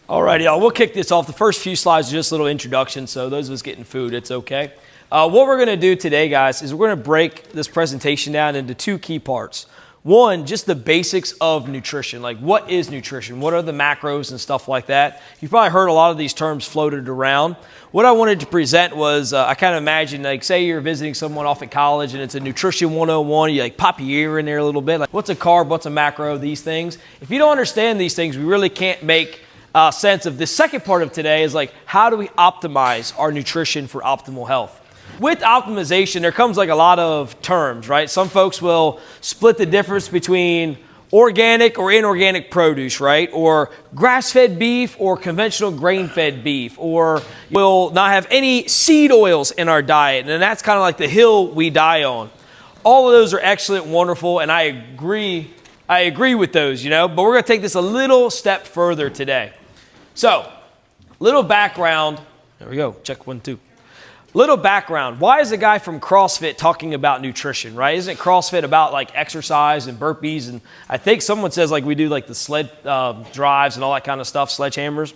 All right, y'all, we'll kick this off. The first few slides are just a little introduction, so those of us getting food, it's okay. What we're going to do today, guys, is we're going to break this presentation down into two key parts. One, just the basics of nutrition, like what is nutrition? What are the macros and stuff like that? You've probably heard a lot of these terms floated around. What I wanted to present was, I kind of imagine, like, say you're visiting someone off at college and it's a nutrition 101, you like pop your ear in there a little bit, like what's a carb, what's a macro, these things. If you don't understand these things, we really can't make sense of the second part of today is like, how do we optimize our nutrition for optimal health? With optimization, there comes like a lot of terms, right? Some folks will split the difference between organic or inorganic produce, right? Or grass-fed beef or conventional grain-fed beef, or we'll not have any seed oils in our diet. And that's kind of like the hill we die on. All of those are excellent, wonderful, and I agree with those, but we're going to take this a little step further today. So, little background. There we go. Check 1, 2. Little background. Why is a guy from CrossFit talking about nutrition, right? Isn't CrossFit about like exercise and burpees? And I think someone says like we do like the sled drives and all that kind of stuff, sledgehammers.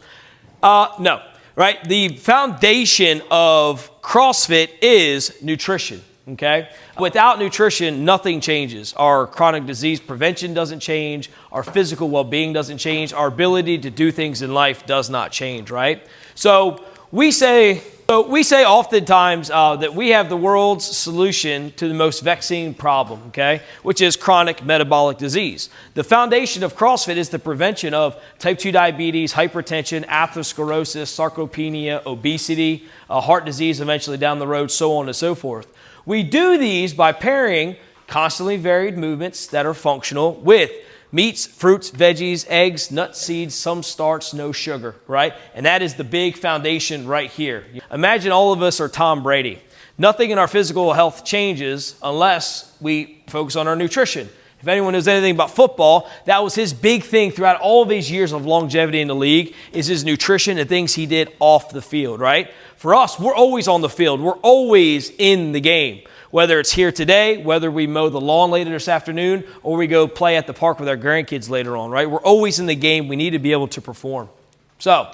No, right? The foundation of CrossFit is nutrition, okay? Without nutrition, nothing changes. Our chronic disease prevention doesn't change. Our physical well-being doesn't change. Our ability to do things in life does not change, right? So we say oftentimes that we have the world's solution to the most vexing problem, okay, which is chronic metabolic disease. The foundation of CrossFit is the prevention of type 2 diabetes, hypertension, atherosclerosis, sarcopenia, obesity, heart disease eventually down the road, so on and so forth. We do these by pairing constantly varied movements that are functional with meats, fruits, veggies, eggs, nuts, seeds, some starch, no sugar, right? And that is the big foundation right here. Imagine all of us are Tom Brady. Nothing in our physical health changes unless we focus on our nutrition. If anyone knows anything about football, that was his big thing throughout all of these years of longevity in the league is his nutrition and things he did off the field, right? For us, we're always on the field. We're always in the game. Whether it's here today, whether we mow the lawn later this afternoon, or we go play at the park with our grandkids later on, right? We're always in the game. We need to be able to perform. So,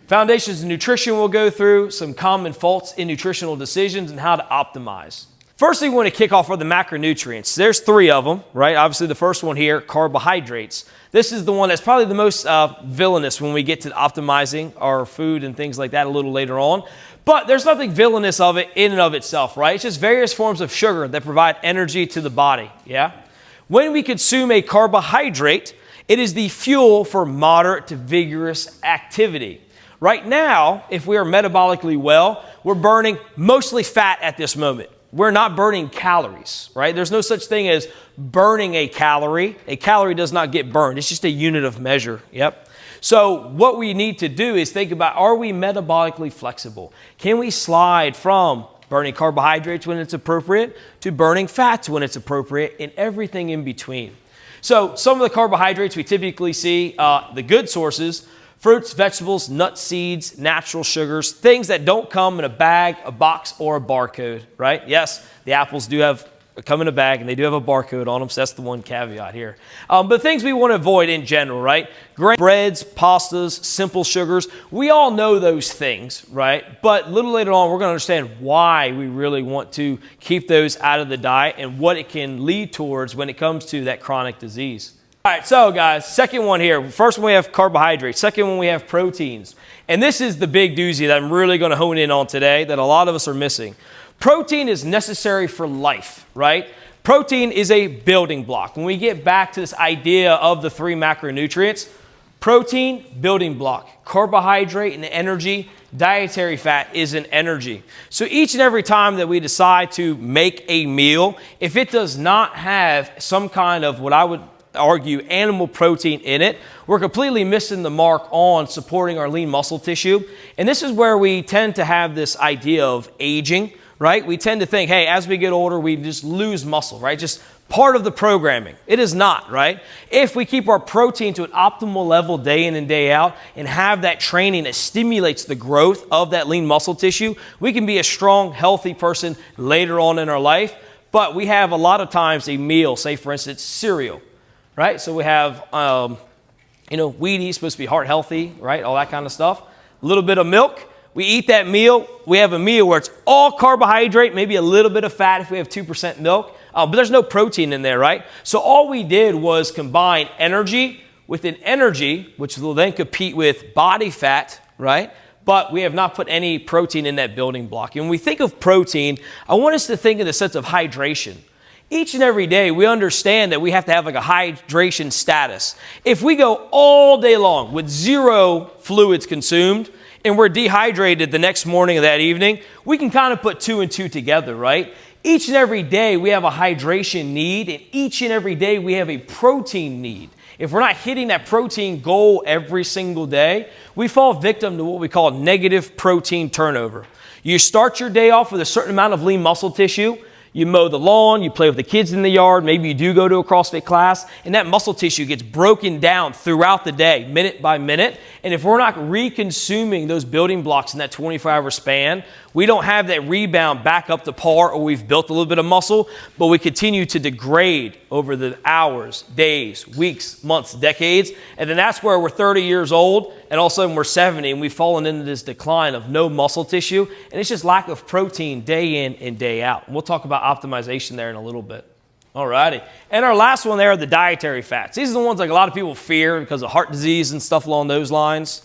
foundations of nutrition we'll go through, some common faults in nutritional decisions, and how to optimize. First thing we want to kick off are the macronutrients. There's 3 of them, right? Obviously, the first one here, carbohydrates. This is the one that's probably the most villainous when we get to optimizing our food and things like that a little later on. But there's nothing villainous of it in and of itself, right? It's just various forms of sugar that provide energy to the body, yeah? When we consume a carbohydrate, it is the fuel for moderate to vigorous activity. Right now, if we are metabolically well, we're burning mostly fat at this moment. We're not burning calories, right? There's no such thing as burning a calorie. A calorie does not get burned. It's just a unit of measure, yep. So what we need to do is think about, are we metabolically flexible? Can we slide from burning carbohydrates when it's appropriate to burning fats when it's appropriate and everything in between? So some of the carbohydrates we typically see, the good sources, fruits, vegetables, nuts, seeds, natural sugars, things that don't come in a bag, a box, or a barcode, right? Yes, the apples come in a bag and they do have a barcode on them, so that's the one caveat here. But things we want to avoid in general, right? Grain, breads, pastas, simple sugars, we all know those things, right? But a little later on, we're going to understand why we really want to keep those out of the diet and what it can lead towards when it comes to that chronic disease. All right, so guys, second one here. First one we have carbohydrates. Second one we have proteins. And this is the big doozy that I'm really going to hone in on today that a lot of us are missing. Protein is necessary for life, right? Protein is a building block. When we get back to this idea of the 3 macronutrients, protein, building block, carbohydrate and energy, dietary fat is an energy. So each and every time that we decide to make a meal, if it does not have some kind of what I would argue animal protein in it, we're completely missing the mark on supporting our lean muscle tissue. And this is where we tend to have this idea of aging, right? We tend to think, hey, as we get older, we just lose muscle, right? Just part of the programming. It is not, right? If we keep our protein to an optimal level day in and day out and have that training that stimulates the growth of that lean muscle tissue, we can be a strong, healthy person later on in our life. But we have a lot of times a meal, say for instance, cereal, right? So we have Wheaties supposed to be heart healthy, right? All that kind of stuff. A little bit of milk. We eat that meal. We have a meal where it's all carbohydrate, maybe a little bit of fat if we have 2% milk, but there's no protein in there, right? So all we did was combine energy with an energy, which will then compete with body fat, right? But we have not put any protein in that building block. And when we think of protein, I want us to think in the sense of hydration. Each and every day, we understand that we have to have like a hydration status. If we go all day long with zero fluids consumed and we're dehydrated the next morning or that evening, we can kind of put two and two together, right? Each and every day, we have a hydration need, and each and every day, we have a protein need. If we're not hitting that protein goal every single day, we fall victim to what we call negative protein turnover. You start your day off with a certain amount of lean muscle tissue. You mow the lawn, you play with the kids in the yard, maybe you do go to a CrossFit class, and that muscle tissue gets broken down throughout the day, minute by minute. And if we're not reconsuming those building blocks in that 24-hour span, we don't have that rebound back up to par, or we've built a little bit of muscle, but we continue to degrade over the hours, days, weeks, months, decades. And then that's where we're 30 years old, and all of a sudden we're 70, and we've fallen into this decline of no muscle tissue. And it's just lack of protein day in and day out. And we'll talk about optimization there in a little bit. All righty. And our last one there are the dietary fats. These are the ones like a lot of people fear because of heart disease and stuff along those lines.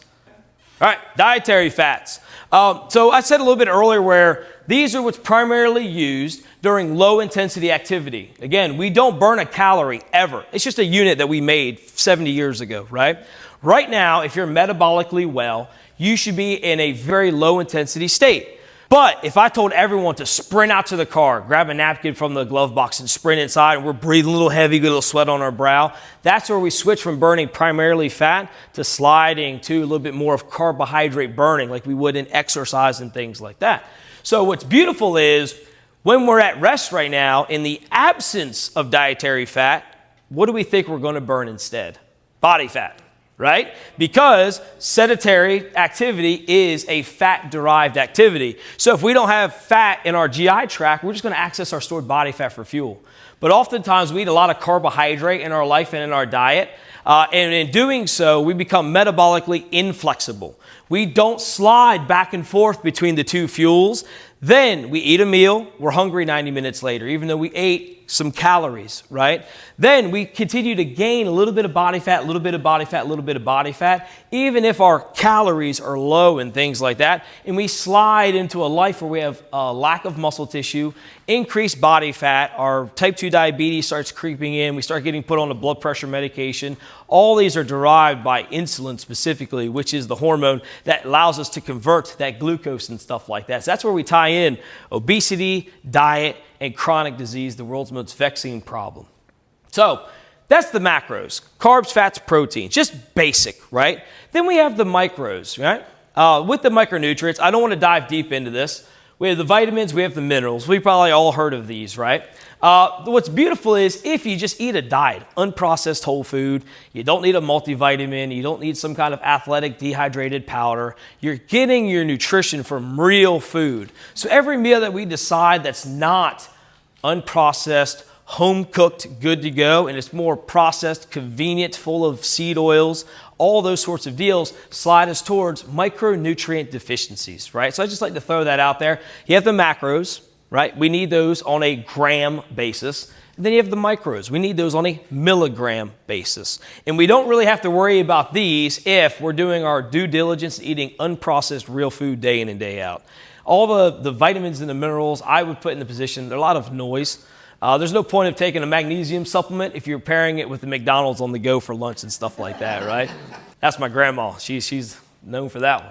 All right, dietary fats. So I said a little bit earlier where these are what's primarily used during low intensity activity. Again, we don't burn a calorie ever. It's just a unit that we made 70 years ago, right? Right now, if you're metabolically well, you should be in a very low intensity state. But if I told everyone to sprint out to the car, grab a napkin from the glove box and sprint inside, and we're breathing a little heavy, get a little sweat on our brow, that's where we switch from burning primarily fat to sliding to a little bit more of carbohydrate burning like we would in exercise and things like that. So what's beautiful is when we're at rest right now, in the absence of dietary fat, what do we think we're going to burn instead? Body fat. Right? Because sedentary activity is a fat-derived activity. So if we don't have fat in our GI tract, we're just going to access our stored body fat for fuel. But oftentimes we eat a lot of carbohydrate in our life and in our diet. And in doing so, we become metabolically inflexible. We don't slide back and forth between the two fuels. Then we eat a meal, we're hungry 90 minutes later, even though we ate some calories, right? Then we continue to gain a little bit of body fat, a little bit of body fat, a little bit of body fat, even if our calories are low and things like that. And we slide into a life where we have a lack of muscle tissue, increased body fat, our type 2 diabetes starts creeping in, we start getting put on a blood pressure medication. All these are derived by insulin specifically, which is the hormone that allows us to convert that glucose and stuff like that. So that's where we tie in obesity, diet, and chronic disease, the world's most vexing problem. So that's the macros: carbs, fats, protein, just basic, right? Then we have the micros, right? With the micronutrients, I don't want to dive deep into this. We have the vitamins, we have the minerals. We've probably all heard of these, right? What's beautiful is if you just eat a diet, unprocessed whole food, you don't need a multivitamin, you don't need some kind of athletic dehydrated powder, you're getting your nutrition from real food. So every meal that we decide that's not unprocessed, home cooked, good to go, and it's more processed, convenient, full of seed oils, all those sorts of deals slide us towards micronutrient deficiencies, right? So I just like to throw that out there. You have the macros, right? We need those on a gram basis. And then you have the micros. We need those on a milligram basis. And we don't really have to worry about these if we're doing our due diligence eating unprocessed real food day in and day out. All the vitamins and the minerals I would put in the position, they're a lot of noise. There's no point of taking a magnesium supplement if you're pairing it with the McDonald's on the go for lunch and stuff like that, right? That's my grandma. She's known for that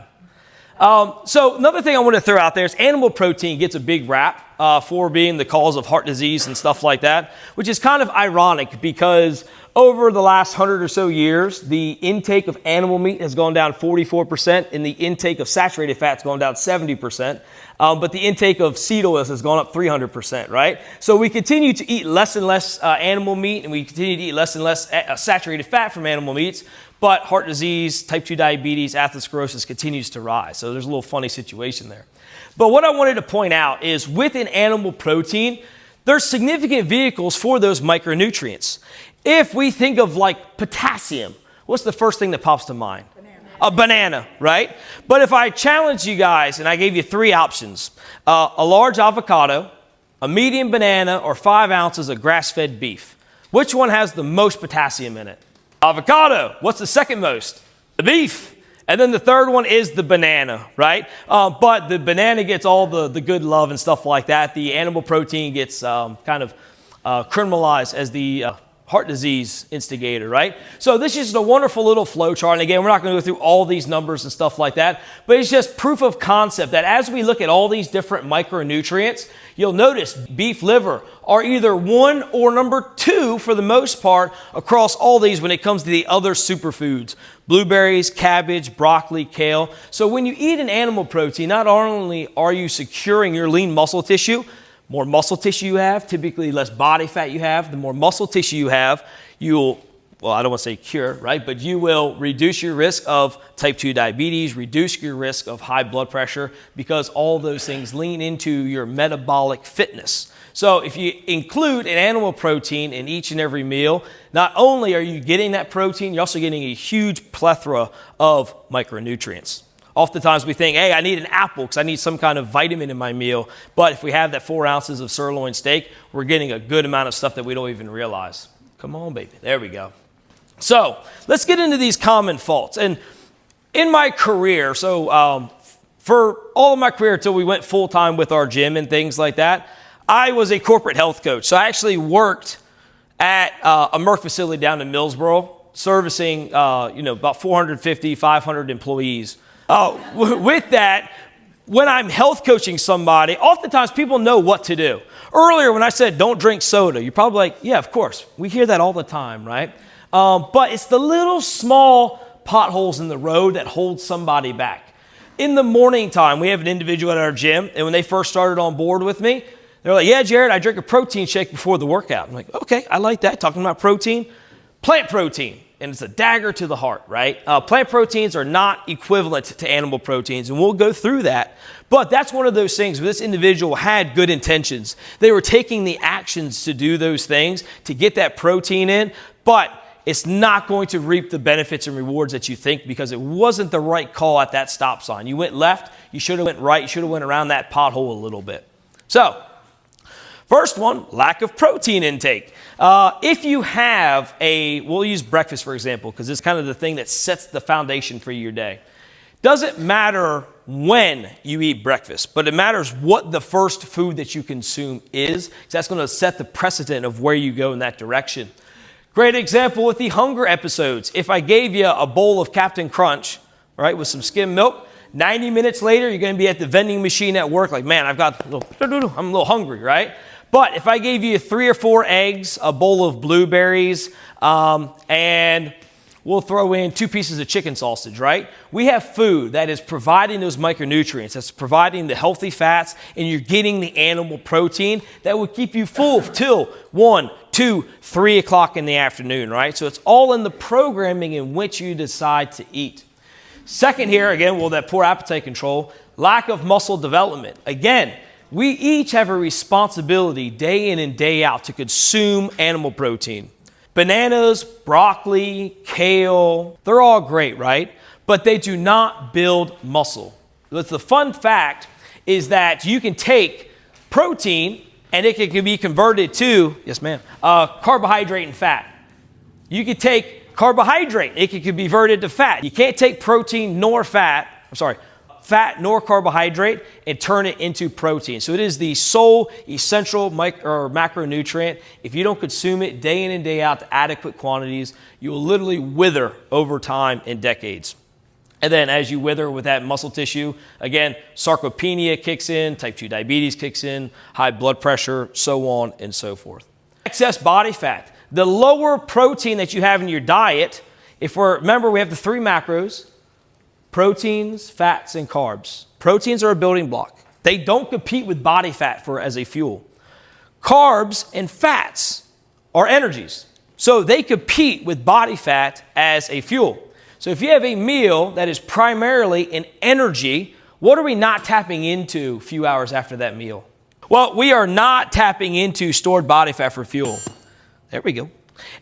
one. So another thing I want to throw out there is animal protein gets a big rap for being the cause of heart disease and stuff like that, which is kind of ironic because over the last 100 or so years, the intake of animal meat has gone down 44% and the intake of saturated fat has gone down 70%. But the intake of seed oils has gone up 300%, right? So we continue to eat less and less animal meat, and we continue to eat less and less saturated fat from animal meats, but heart disease, type 2 diabetes, atherosclerosis continues to rise. So there's a little funny situation there. But what I wanted to point out is within animal protein, there's significant vehicles for those micronutrients. If we think of like potassium, what's the first thing that pops to mind? A banana, right? But if I challenge you guys and I gave you 3 options, a large avocado, a medium banana, or 5 ounces of grass-fed beef, which one has the most potassium in it? Avocado. What's the second most? The beef. And then the third one is the banana, right? But the banana gets all the good love and stuff like that. The animal protein gets kind of criminalized as the heart disease instigator, right? So this is just a wonderful little flow chart. And again, we're not going to go through all these numbers and stuff like that, but it's just proof of concept that as we look at all these different micronutrients, you'll notice beef liver are either 1 or number 2 for the most part across all these when it comes to the other superfoods. Blueberries, cabbage, broccoli, kale. So when you eat an animal protein, not only are you securing your lean muscle tissue, more muscle tissue you have, typically less body fat you have, the more muscle tissue you have, you'll, well, I don't want to say cure, right? But you will reduce your risk of type 2 diabetes, reduce your risk of high blood pressure, because all those things lean into your metabolic fitness. So if you include an animal protein in each and every meal, not only are you getting that protein, you're also getting a huge plethora of micronutrients. Oftentimes we think, hey, I need an apple because I need some kind of vitamin in my meal. But if we have that 4 ounces of sirloin steak, we're getting a good amount of stuff that we don't even realize. Come on, baby. There we go. So let's get into these common faults. And in my career, for all of my career until we went full-time with our gym and things like that, I was a corporate health coach. So I actually worked at a Merck facility down in Millsboro, servicing about 450, 500 employees. With that, when I'm health coaching somebody, oftentimes people know what to do. Earlier, when I said don't drink soda, you're probably like, yeah, of course. We hear that all the time, right? But it's the little small potholes in the road that hold somebody back. In the morning time, we have an individual at our gym, and when they first started on board with me, they're like, yeah, Jared, I drink a protein shake before the workout. I'm like, okay, I like that. Talking about protein, plant protein. And it's a dagger to the heart, right? Plant proteins are not equivalent to animal proteins, and we'll go through that. But that's one of those things where this individual had good intentions. They were taking the actions to do those things to get that protein in, but it's not going to reap the benefits and rewards that you think because it wasn't the right call at that stop sign. You went left, you should have went right, you should have went around that pothole a little bit. So, first one, lack of protein intake. If you have we'll use breakfast for example, because it's kind of the thing that sets the foundation for your day. Doesn't matter when you eat breakfast, but it matters what the first food that you consume is, because that's going to set the precedent of where you go in that direction. Great example with the hunger episodes. If I gave you a bowl of Captain Crunch, right, with some skim milk, 90 minutes later, you're going to be at the vending machine at work like, man, I'm a little hungry, right? But if I gave you 3 or 4 eggs, a bowl of blueberries, and we'll throw in 2 pieces of chicken sausage, right? We have food that is providing those micronutrients, that's providing the healthy fats, and you're getting the animal protein that will keep you full till 1, 2, 3 o'clock in the afternoon, right? So it's all in the programming in which you decide to eat. Second here, again, that poor appetite control, lack of muscle development. Again, we each have a responsibility day in and day out to consume animal protein. Bananas, broccoli, kale, they're all great, right? But they do not build muscle. But the fun fact is that you can take protein and it can be converted to, yes ma'am, carbohydrate and fat. You can take carbohydrate, it can be converted to fat. You can't take protein nor fat nor carbohydrate and turn it into protein. So it is the sole essential macronutrient. If you don't consume it day in and day out to adequate quantities, you will literally wither over time in decades. And then as you wither with that muscle tissue, again, sarcopenia kicks in, type 2 diabetes kicks in, high blood pressure, so on and so forth. Excess body fat. The lower protein that you have in your diet, remember we have the 3 macros, proteins, fats, and carbs. Proteins are a building block. They don't compete with body fat as a fuel. Carbs and fats are energies. So they compete with body fat as a fuel. So if you have a meal that is primarily an energy, what are we not tapping into a few hours after that meal? Well, we are not tapping into stored body fat for fuel. There we go.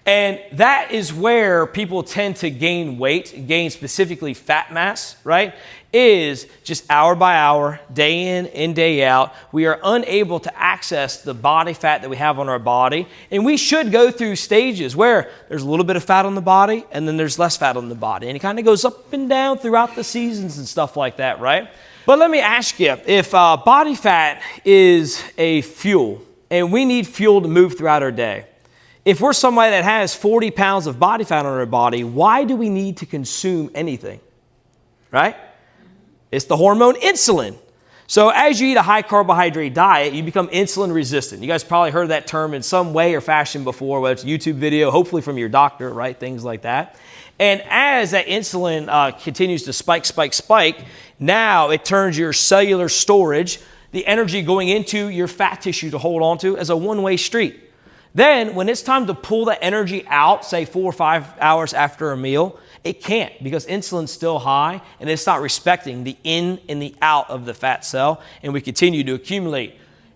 And that is where people tend to gain weight, gain specifically fat mass, right? Is just hour by hour, day in and day out. We are unable to access the body fat that we have on our body. And we should go through stages where there's a little bit of fat on the body and then there's less fat on the body. And it kind of goes up and down throughout the seasons and stuff like that, right? But let me ask you, if body fat is a fuel and we need fuel to move throughout our day, if we're somebody that has 40 pounds of body fat on our body, why do we need to consume anything, right? It's the hormone insulin. So as you eat a high carbohydrate diet, you become insulin resistant. You guys probably heard that term in some way or fashion before, whether it's a YouTube video, hopefully from your doctor, right? Things like that. And as that insulin continues to spike, now it turns your cellular storage, the energy going into your fat tissue to hold on to, as a one-way street. Then when it's time to pull that energy out, say 4 or 5 hours after a meal, it can't because insulin's still high and it's not respecting the in and the out of the fat cell. And we continue to accumulate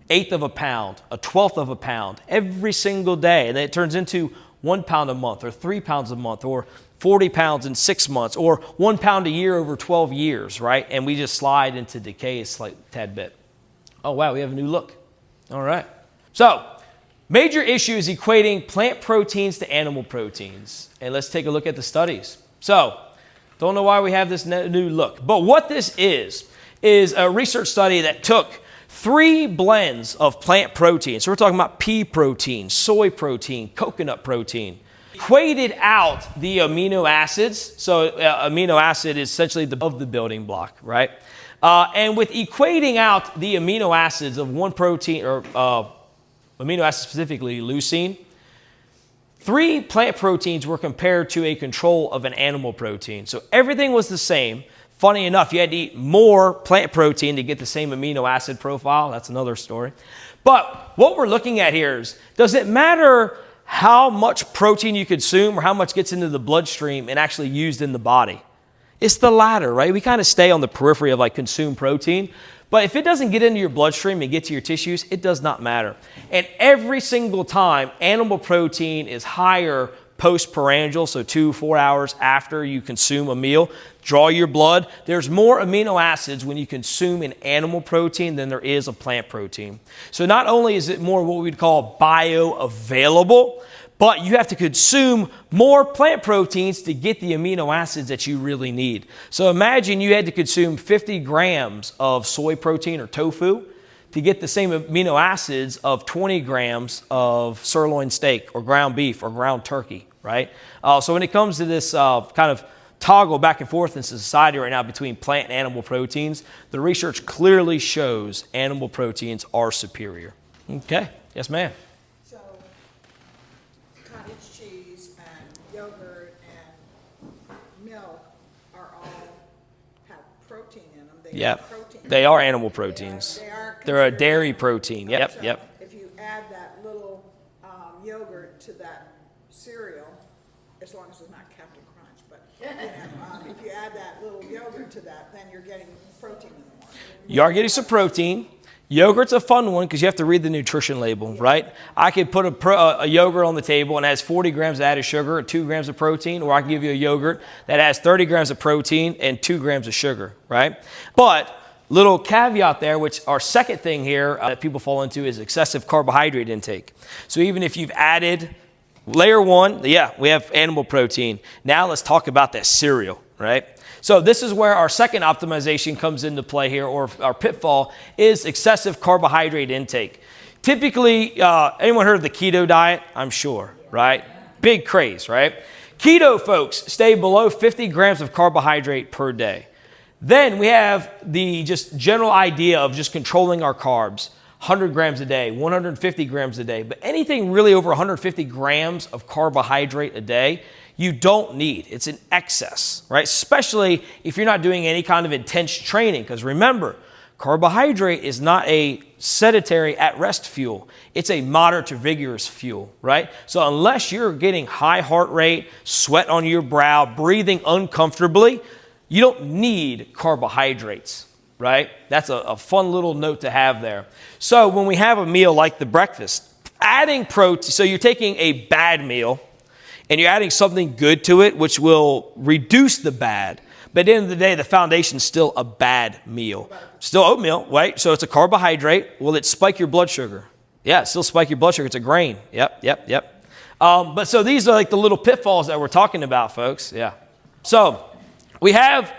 1/8 of a pound, 1/12 of a pound every single day. And then it turns into 1 pound a month or 3 pounds a month or 40 pounds in 6 months or 1 pound a year over 12 years, right? And we just slide into decay a slight tad bit. Oh, wow, we have a new look. All right. So, major issue is equating plant proteins to animal proteins. And let's take a look at the studies. So, don't know why we have this new look. But what this is a research study that took 3 blends of plant proteins. So we're talking about pea protein, soy protein, coconut protein. Equated out the amino acids. So amino acid is essentially of the building block, right? And with equating out the amino acids of one protein, or amino acid specifically, leucine, 3 plant proteins were compared to a control of an animal protein. So everything was the same. Funny enough, you had to eat more plant protein to get the same amino acid profile. That's another story. But what we're looking at here is, does it matter how much protein you consume or how much gets into the bloodstream and actually used in the body? It's the latter, right? We kind of stay on the periphery of like consume protein. But if it doesn't get into your bloodstream and get to your tissues, it does not matter. And every single time, animal protein is higher postprandial, so 2-4 hours after you consume a meal. Draw your blood. There's more amino acids when you consume an animal protein than there is a plant protein. So not only is it more what we'd call bioavailable, but you have to consume more plant proteins to get the amino acids that you really need. So imagine you had to consume 50 grams of soy protein or tofu to get the same amino acids of 20 grams of sirloin steak or ground beef or ground turkey, right? So when it comes to this kind of toggle back and forth in society right now between plant and animal proteins, the research clearly shows animal proteins are superior. Okay, yes ma'am. Yep, they are animal proteins. They're a dairy protein. Yep, so yep. If you add that little yogurt to that cereal, as long as it's not Captain Crunch, but if you add that little yogurt to that, then you're getting protein in the morning. You are getting some protein. Yogurt's a fun one because you have to read the nutrition label, right? I could put a yogurt on the table and it has 40 grams of added sugar and 2 grams of protein, or I can give you a yogurt that has 30 grams of protein and 2 grams of sugar, right? But little caveat there, which our second thing here that people fall into is excessive carbohydrate intake. So even if you've added layer 1, yeah, we have animal protein. Now let's talk about that cereal, right? So this is where our second optimization comes into play here, or our pitfall, is excessive carbohydrate intake. Typically, anyone heard of the keto diet? I'm sure, right? Big craze, right? Keto folks stay below 50 grams of carbohydrate per day. Then we have the just general idea of just controlling our carbs, 100 grams a day, 150 grams a day. But anything really over 150 grams of carbohydrate a day, you don't need. It's an excess, right? Especially if you're not doing any kind of intense training. Because remember, carbohydrate is not a sedentary at-rest fuel. It's a moderate to vigorous fuel, right? So unless you're getting high heart rate, sweat on your brow, breathing uncomfortably, you don't need carbohydrates, right? That's a fun little note to have there. So when we have a meal like the breakfast, adding protein, so you're taking a bad meal, and you're adding something good to it, which will reduce the bad. But at the end of the day, the foundation is still a bad meal. Still oatmeal, right? So it's a carbohydrate. Will it spike your blood sugar? Yeah, it still spike your blood sugar. It's a grain. Yep. But so these are like the little pitfalls that we're talking about, folks. Yeah. So we have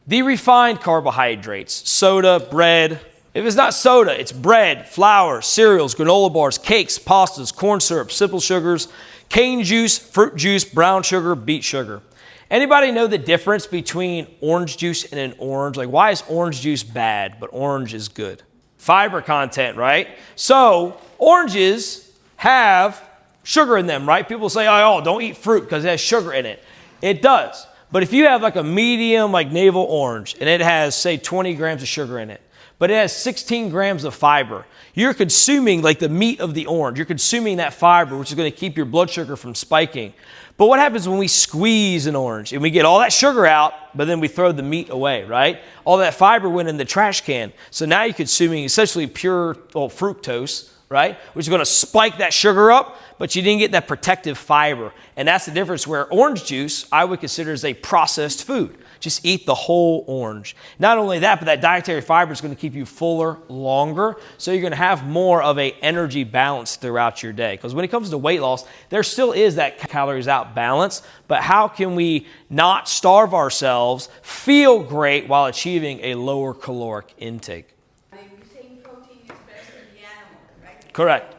the refined carbohydrates, soda, bread. If it's not soda, it's bread, flour, cereals, granola bars, cakes, pastas, corn syrup, simple sugars, cane juice, fruit juice, brown sugar, beet sugar. Anybody know the difference between orange juice and an orange? Like, why is orange juice bad, but orange is good? Fiber content, right? So oranges have sugar in them, right? People say, oh, don't eat fruit because it has sugar in it. It does. But if you have like a medium, like navel orange, and it has, say, 20 grams of sugar in it, but it has 16 grams of fiber, you're consuming like the meat of the orange. You're consuming that fiber, which is going to keep your blood sugar from spiking. But what happens when we squeeze an orange and we get all that sugar out, but then we throw the meat away, right? All that fiber went in the trash can. So now you're consuming essentially pure fructose, right? Which is going to spike that sugar up, but you didn't get that protective fiber. And that's the difference where orange juice, I would consider as a processed food. Just eat the whole orange. Not only that, but that dietary fiber is going to keep you fuller longer. So you're going to have more of an energy balance throughout your day. Because when it comes to weight loss, there still is that calories out balance. But how can we not starve ourselves, feel great while achieving a lower caloric intake? You're saying protein is best in the animal, right? Correct.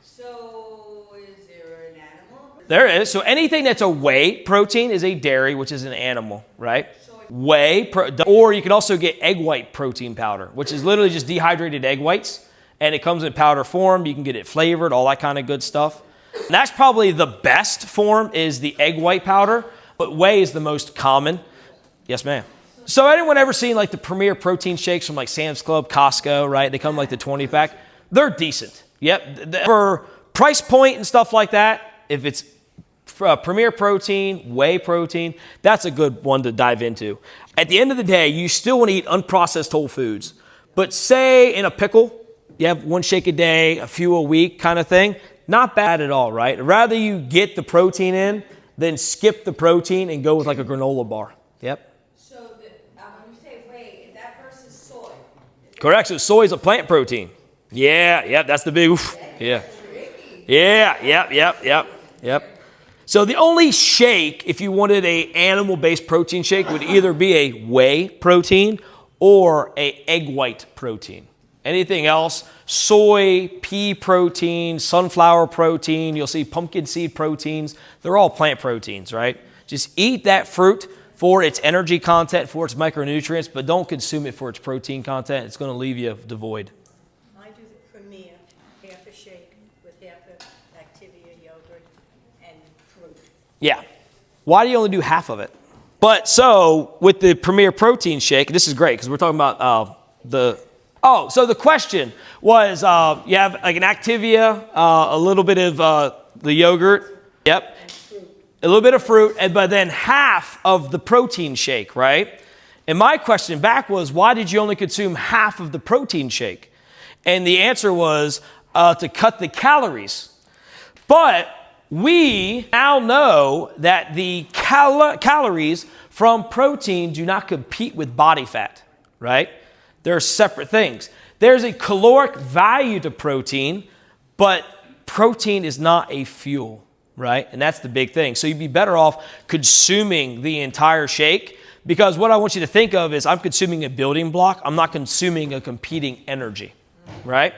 So is there an animal? There is. So anything that's a whey protein is a dairy, which is an animal, right? Or you can also get egg white protein powder, which is literally just dehydrated egg whites. And it comes in powder form. You can get it flavored, all that kind of good stuff. And that's probably the best form is the egg white powder, but whey is the most common. Yes, ma'am. So anyone ever seen like the Premier protein shakes from like Sam's Club, Costco, right? They come like the 20 pack. They're decent. Yep. For price point and stuff like that, if it's Premier protein, whey protein, that's a good one to dive into. At the end of the day, you still want to eat unprocessed whole foods. But say in a pickle, you have one shake a day, a few a week kind of thing. Not bad at all, right? Rather you get the protein in than skip the protein and go with like a granola bar. Yep. So when you say whey, is that versus soy? Correct. So soy is a plant protein. Yeah, that's the big, oof. Yeah. Yep. So the only shake, if you wanted a animal-based protein shake, would either be a whey protein or a egg white protein. Anything else, soy, pea protein, sunflower protein, you'll see pumpkin seed proteins, they're all plant proteins, right? Just eat that fruit for its energy content, for its micronutrients, but don't consume it for its protein content. It's going to leave you devoid. I do the Premier, half a shake with half a Activia yogurt and fruit. Yeah. Why do you only do half of it? But so with the Premier protein shake, this is great because we're talking about so the question was you have like an Activia, a little bit of the yogurt. Yep. A little bit of fruit, but then half of the protein shake, right? And my question back was, why did you only consume half of the protein shake? And the answer was to cut the calories. But we now know that the calories from protein do not compete with body fat, right? They're separate things. There's a caloric value to protein, but protein is not a fuel, right? And that's the big thing. So you'd be better off consuming the entire shake, because what I want you to think of is I'm consuming a building block. I'm not consuming a competing energy, right?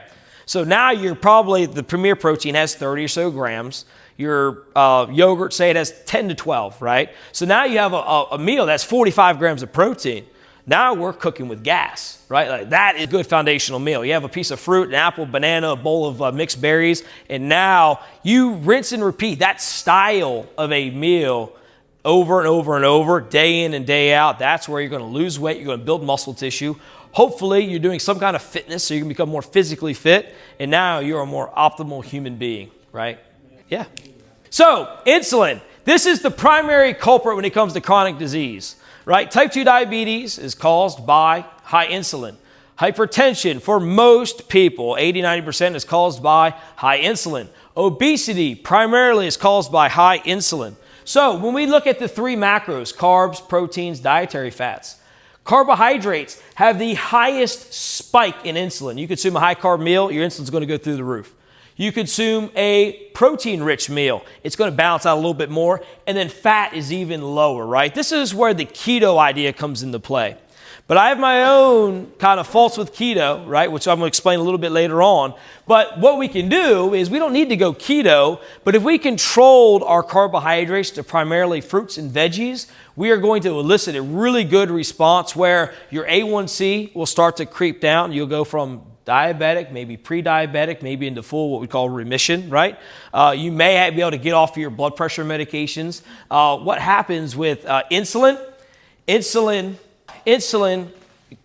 So now you're probably, the Premier protein has 30 or so grams. Your yogurt, say it has 10 to 12, right? So now you have a meal that's 45 grams of protein. Now we're cooking with gas, right? Like that is a good foundational meal. You have a piece of fruit, an apple, banana, a bowl of mixed berries, and now you rinse and repeat that style of a meal over and over and over, day in and day out. That's where you're going to lose weight. You're going to build muscle tissue. Hopefully, you're doing some kind of fitness so you can become more physically fit, and now you're a more optimal human being, right? Yeah. So, insulin. This is the primary culprit when it comes to chronic disease. Right? Type 2 diabetes is caused by high insulin. Hypertension, for most people, 80-90% is caused by high insulin. Obesity primarily is caused by high insulin. So when we look at the three macros, carbs, proteins, dietary fats, carbohydrates have the highest spike in insulin. You consume a high carb meal, your insulin's going to go through the roof. You consume a protein-rich meal, it's going to balance out a little bit more, and then fat is even lower, right? This is where the keto idea comes into play. But I have my own kind of faults with keto, right, which I'm going to explain a little bit later on. But what we can do is we don't need to go keto, but if we controlled our carbohydrates to primarily fruits and veggies, we are going to elicit a really good response where your A1C will start to creep down. You'll go from diabetic, maybe pre-diabetic, maybe into full what we call remission, right? You may be able to get off of your blood pressure medications. What happens with insulin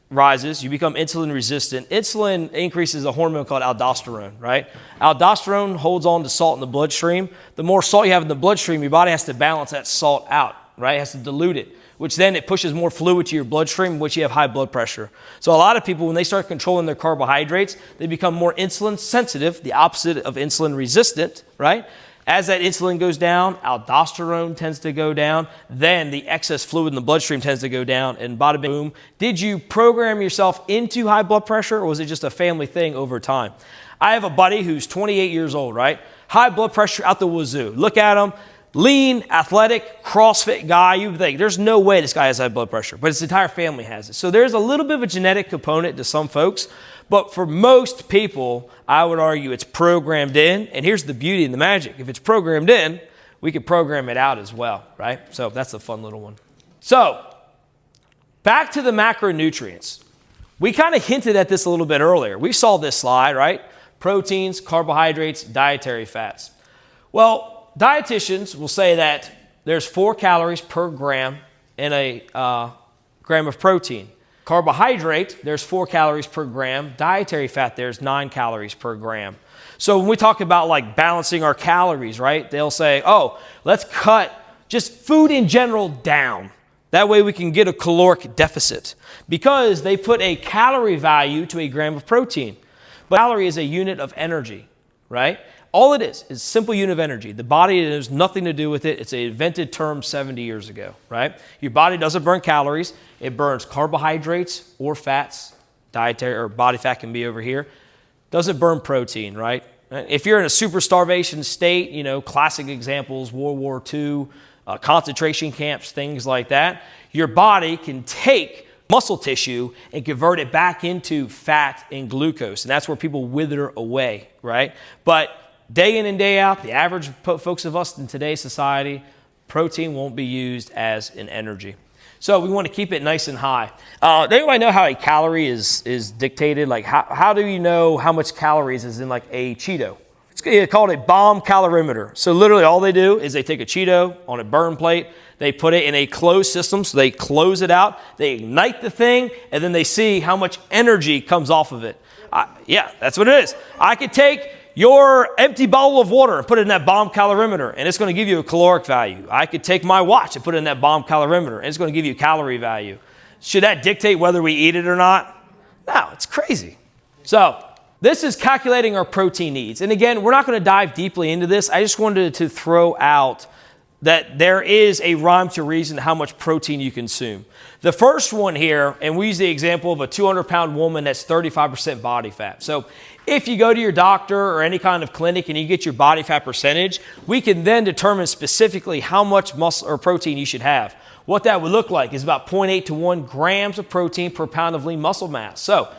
rises, you become insulin resistant. Insulin increases a hormone called aldosterone, right? Aldosterone holds on to salt in the bloodstream. The more salt you have in the bloodstream, your body has to balance that salt out, right? It has to dilute it, which then it pushes more fluid to your bloodstream, which you have high blood pressure. So a lot of people, when they start controlling their carbohydrates, they become more insulin sensitive, the opposite of insulin resistant, right? As that insulin goes down, aldosterone tends to go down. Then the excess fluid in the bloodstream tends to go down, and bada bing, boom. Did you program yourself into high blood pressure, or was it just a family thing over time? I have a buddy who's 28 years old, right? High blood pressure out the wazoo. Look at him. Lean, athletic, CrossFit guy. You would think there's no way this guy has high blood pressure, but his entire family has it. So there's a little bit of a genetic component to some folks, but for most people, I would argue it's programmed in. And here's the beauty and the magic. If it's programmed in, we can program it out as well, right? So that's a fun little one. So back to the macronutrients. We kind of hinted at this a little bit earlier. We saw this slide, right? Proteins, carbohydrates, dietary fats. Well, dietitians will say that there's 4 calories per gram in a gram of protein. Carbohydrate, there's 4 calories per gram. Dietary fat, there's 9 calories per gram. So when we talk about like balancing our calories, right, they'll say, oh, let's cut just food in general down. That way we can get a caloric deficit because they put a calorie value to a gram of protein. But calorie is a unit of energy, right? All it is a simple unit of energy. The body has nothing to do with it. It's an invented term 70 years ago, right? Your body doesn't burn calories. It burns carbohydrates or fats. Dietary or body fat can be over here. Doesn't burn protein, right? If you're in a super starvation state, you know, classic examples, World War II, concentration camps, things like that, your body can take muscle tissue and convert it back into fat and glucose. And that's where people wither away, right? But day in and day out, the average folks of us in today's society, protein won't be used as an energy. So we want to keep it nice and high. Does anybody know how a calorie is dictated? Like how do you know how much calories is in like a Cheeto? It's called a bomb calorimeter. So literally all they do is they take a Cheeto on a burn plate, they put it in a closed system, so they close it out, they ignite the thing, and then they see how much energy comes off of it. Yeah, that's what it is. I could take your empty bottle of water and put it in that bomb calorimeter, and it's going to give you a caloric value. I could take my watch and put it in that bomb calorimeter, and it's going to give you a calorie value. Should that dictate whether we eat it or not? No, it's crazy. So this is calculating our protein needs. And again, we're not going to dive deeply into this. I just wanted to throw out that there is a rhyme to reason how much protein you consume. The first one here, and we use the example of a 200-pound woman that's 35% body fat. So if you go to your doctor or any kind of clinic and you get your body fat percentage, we can then determine specifically how much muscle or protein you should have. What that would look like is about 0.8 to 1 grams of protein per pound of lean muscle mass. So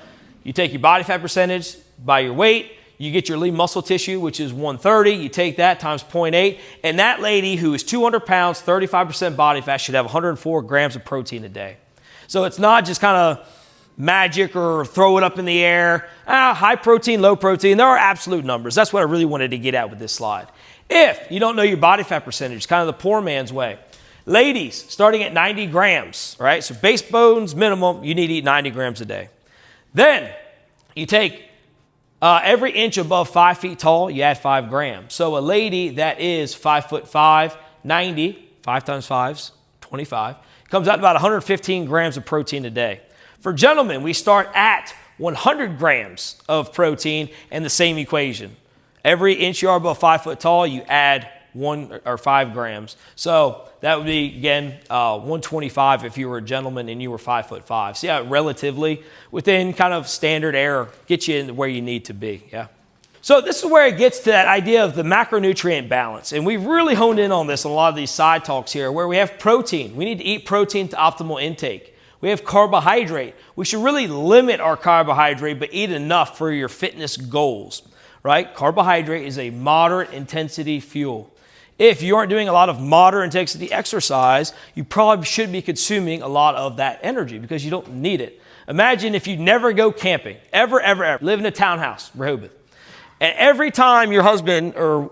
you take your body fat percentage by your weight, you get your lean muscle tissue, which is 130. You take that times 0.8. And that lady who is 200 pounds, 35% body fat, should have 104 grams of protein a day. So it's not just kind of magic or throw it up in the air. High protein, low protein. There are absolute numbers. That's what I really wanted to get at with this slide. If you don't know your body fat percentage, kind of the poor man's way. Ladies, starting at 90 grams, right? So base bones minimum, you need to eat 90 grams a day. Then you take every inch above 5 feet tall, you add 5 grams. So a lady that is 5'5", 90, 5 times 5's 25, comes out to about 115 grams of protein a day. For gentlemen, we start at 100 grams of protein and the same equation. Every inch you are above 5 foot tall, you add 1 or 5 grams. So that would be, again, 125 if you were a gentleman and you were 5'5". So yeah, relatively within kind of standard error, get you in where you need to be, yeah. So this is where it gets to that idea of the macronutrient balance. And we've really honed in on this in a lot of these side talks here, where we have protein. We need to eat protein to optimal intake. We have carbohydrate. We should really limit our carbohydrate, but eat enough for your fitness goals, right? Carbohydrate is a moderate intensity fuel. If you aren't doing a lot of moderate intensity exercise, you probably should be consuming a lot of that energy because you don't need it. Imagine if you never go camping, ever, live in a townhouse, Rehoboth. And every time your husband or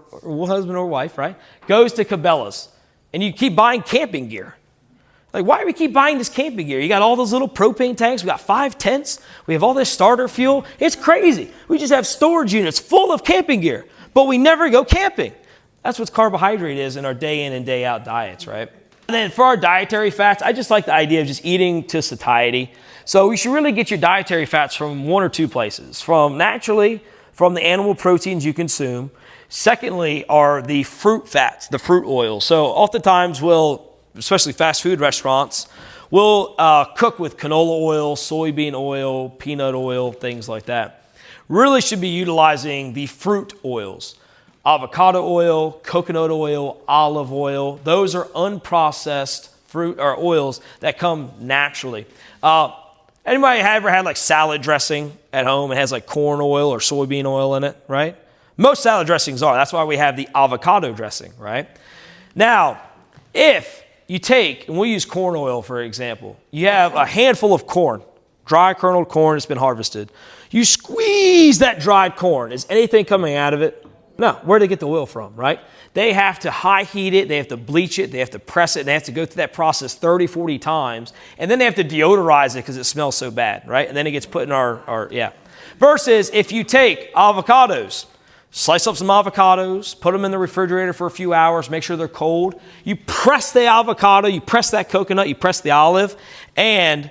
wife, right, goes to Cabela's and you keep buying camping gear. Like, why do we keep buying this camping gear? You got all those little propane tanks. We got 5 tents. We have all this starter fuel. It's crazy. We just have storage units full of camping gear, but we never go camping. That's what carbohydrate is in our day in and day out diets, right? And then for our dietary fats, I just like the idea of just eating to satiety. So you should really get your dietary fats from 1 or 2 places. From the animal proteins you consume. Secondly are the fruit fats, the fruit oils. So oftentimes especially fast food restaurants, we'll cook with canola oil, soybean oil, peanut oil, things like that. Really should be utilizing the fruit oils. Avocado oil, coconut oil, olive oil. Those are unprocessed fruit or oils that come naturally. Anybody ever had like salad dressing at home? It has like corn oil or soybean oil in it, right? Most salad dressings are. That's why we have the avocado dressing, right? Now, if you take, and we'll use corn oil for example, you have a handful of corn, dry kerneled corn that's been harvested. You squeeze that dried corn. Is anything coming out of it? No. Where do they get the oil from, right? They have to high heat it, they have to bleach it, they have to press it, and they have to go through that process 30, 40 times, and then they have to deodorize it because it smells so bad, right? And then it gets put in our. Versus if you take avocados, slice up some avocados, put them in the refrigerator for a few hours, make sure they're cold. You press the avocado, you press that coconut, you press the olive, and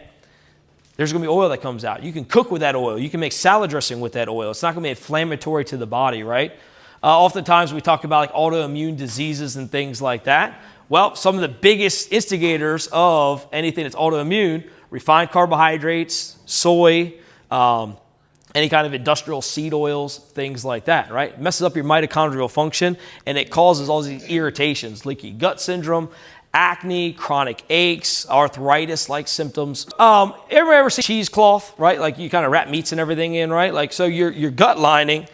there's going to be oil that comes out. You can cook with that oil. You can make salad dressing with that oil. It's not going to be inflammatory to the body, right? Oftentimes we talk about like autoimmune diseases and things like that. Well, some of the biggest instigators of anything that's autoimmune, refined carbohydrates, soy, any kind of industrial seed oils, things like that, right? It messes up your mitochondrial function and it causes all these irritations, leaky gut syndrome, acne, chronic aches, arthritis-like symptoms. Everybody ever see cheesecloth, right? Like you kind of wrap meats and everything in, right? Like so your gut lining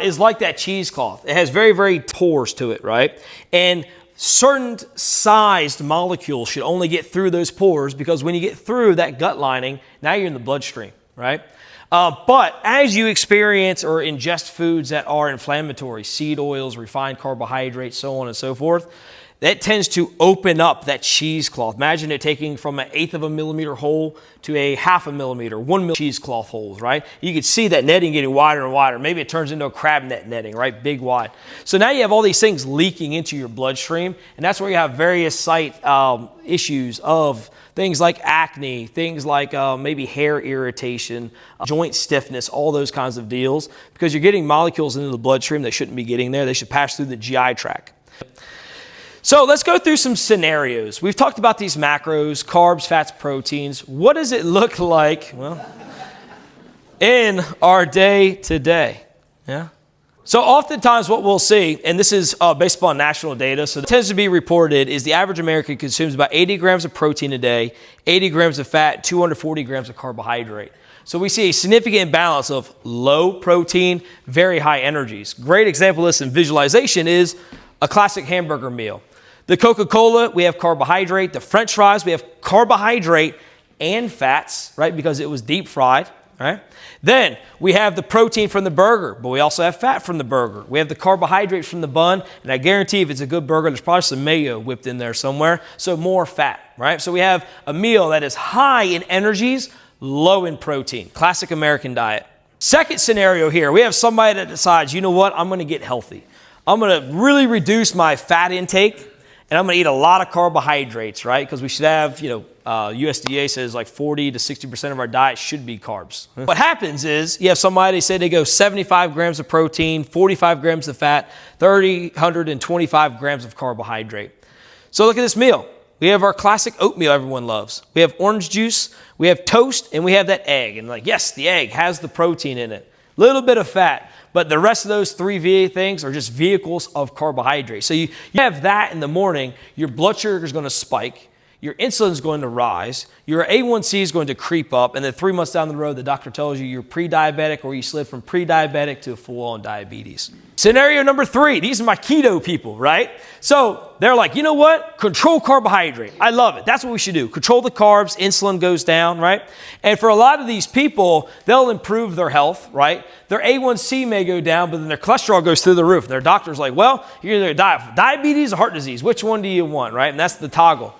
is like that cheesecloth. It has very, very pores to it, right? And certain sized molecules should only get through those pores because when you get through that gut lining, now you're in the bloodstream, right? But as you experience or ingest foods that are inflammatory, seed oils, refined carbohydrates, so on and so forth, that tends to open up that cheesecloth. Imagine it taking from 1/8 of a millimeter hole to 1/2 millimeter, 1 millimeter cheesecloth holes, right? You can see that netting getting wider and wider. Maybe it turns into a crab net netting, right? Big, wide. So now you have all these things leaking into your bloodstream, and that's where you have various site issues of things like acne, things like maybe hair irritation, joint stiffness, all those kinds of deals, because you're getting molecules into the bloodstream that shouldn't be getting there. They should pass through the GI tract. So let's go through some scenarios. We've talked about these macros, carbs, fats, proteins. What does it look like, well, in our day to day? Yeah. So oftentimes what we'll see, and this is based upon national data, so it tends to be reported is the average American consumes about 80 grams of protein a day, 80 grams of fat, 240 grams of carbohydrate. So we see a significant imbalance of low protein, very high energies. Great example of this in visualization is a classic hamburger meal. The Coca-Cola, we have carbohydrate. The French fries, we have carbohydrate and fats, right? Because it was deep fried, right? Then we have the protein from the burger, but we also have fat from the burger. We have the carbohydrate from the bun, and I guarantee if it's a good burger, there's probably some mayo whipped in there somewhere, so more fat, right? So we have a meal that is high in energies, low in protein. Classic American diet. Second scenario here, we have somebody that decides, you know what, I'm going to get healthy. I'm going to really reduce my fat intake, and I'm going to eat a lot of carbohydrates, right? Because we should have, USDA says like 40 to 60% of our diet should be carbs. What happens is you have somebody say they go 75 grams of protein, 45 grams of fat, 125 grams of carbohydrate. So look at this meal. We have our classic oatmeal everyone loves. We have orange juice, we have toast, and we have that egg. And like, yes, the egg has the protein in it. Little bit of fat. But the rest of those three things are just vehicles of carbohydrate. So you have that in the morning, your blood sugar is going to spike, your insulin is going to rise, your A1C is going to creep up, and then 3 months down the road, the doctor tells you you're pre-diabetic or you slid from pre-diabetic to full-on diabetes. Scenario number 3, these are my keto people, right? So they're like, you know what? Control carbohydrate. I love it. That's what we should do. Control the carbs, insulin goes down, right? And for a lot of these people, they'll improve their health, right? Their A1C may go down, but then their cholesterol goes through the roof. And their doctor's like, well, you're either diabetes or heart disease. Which one do you want, right? And that's the toggle.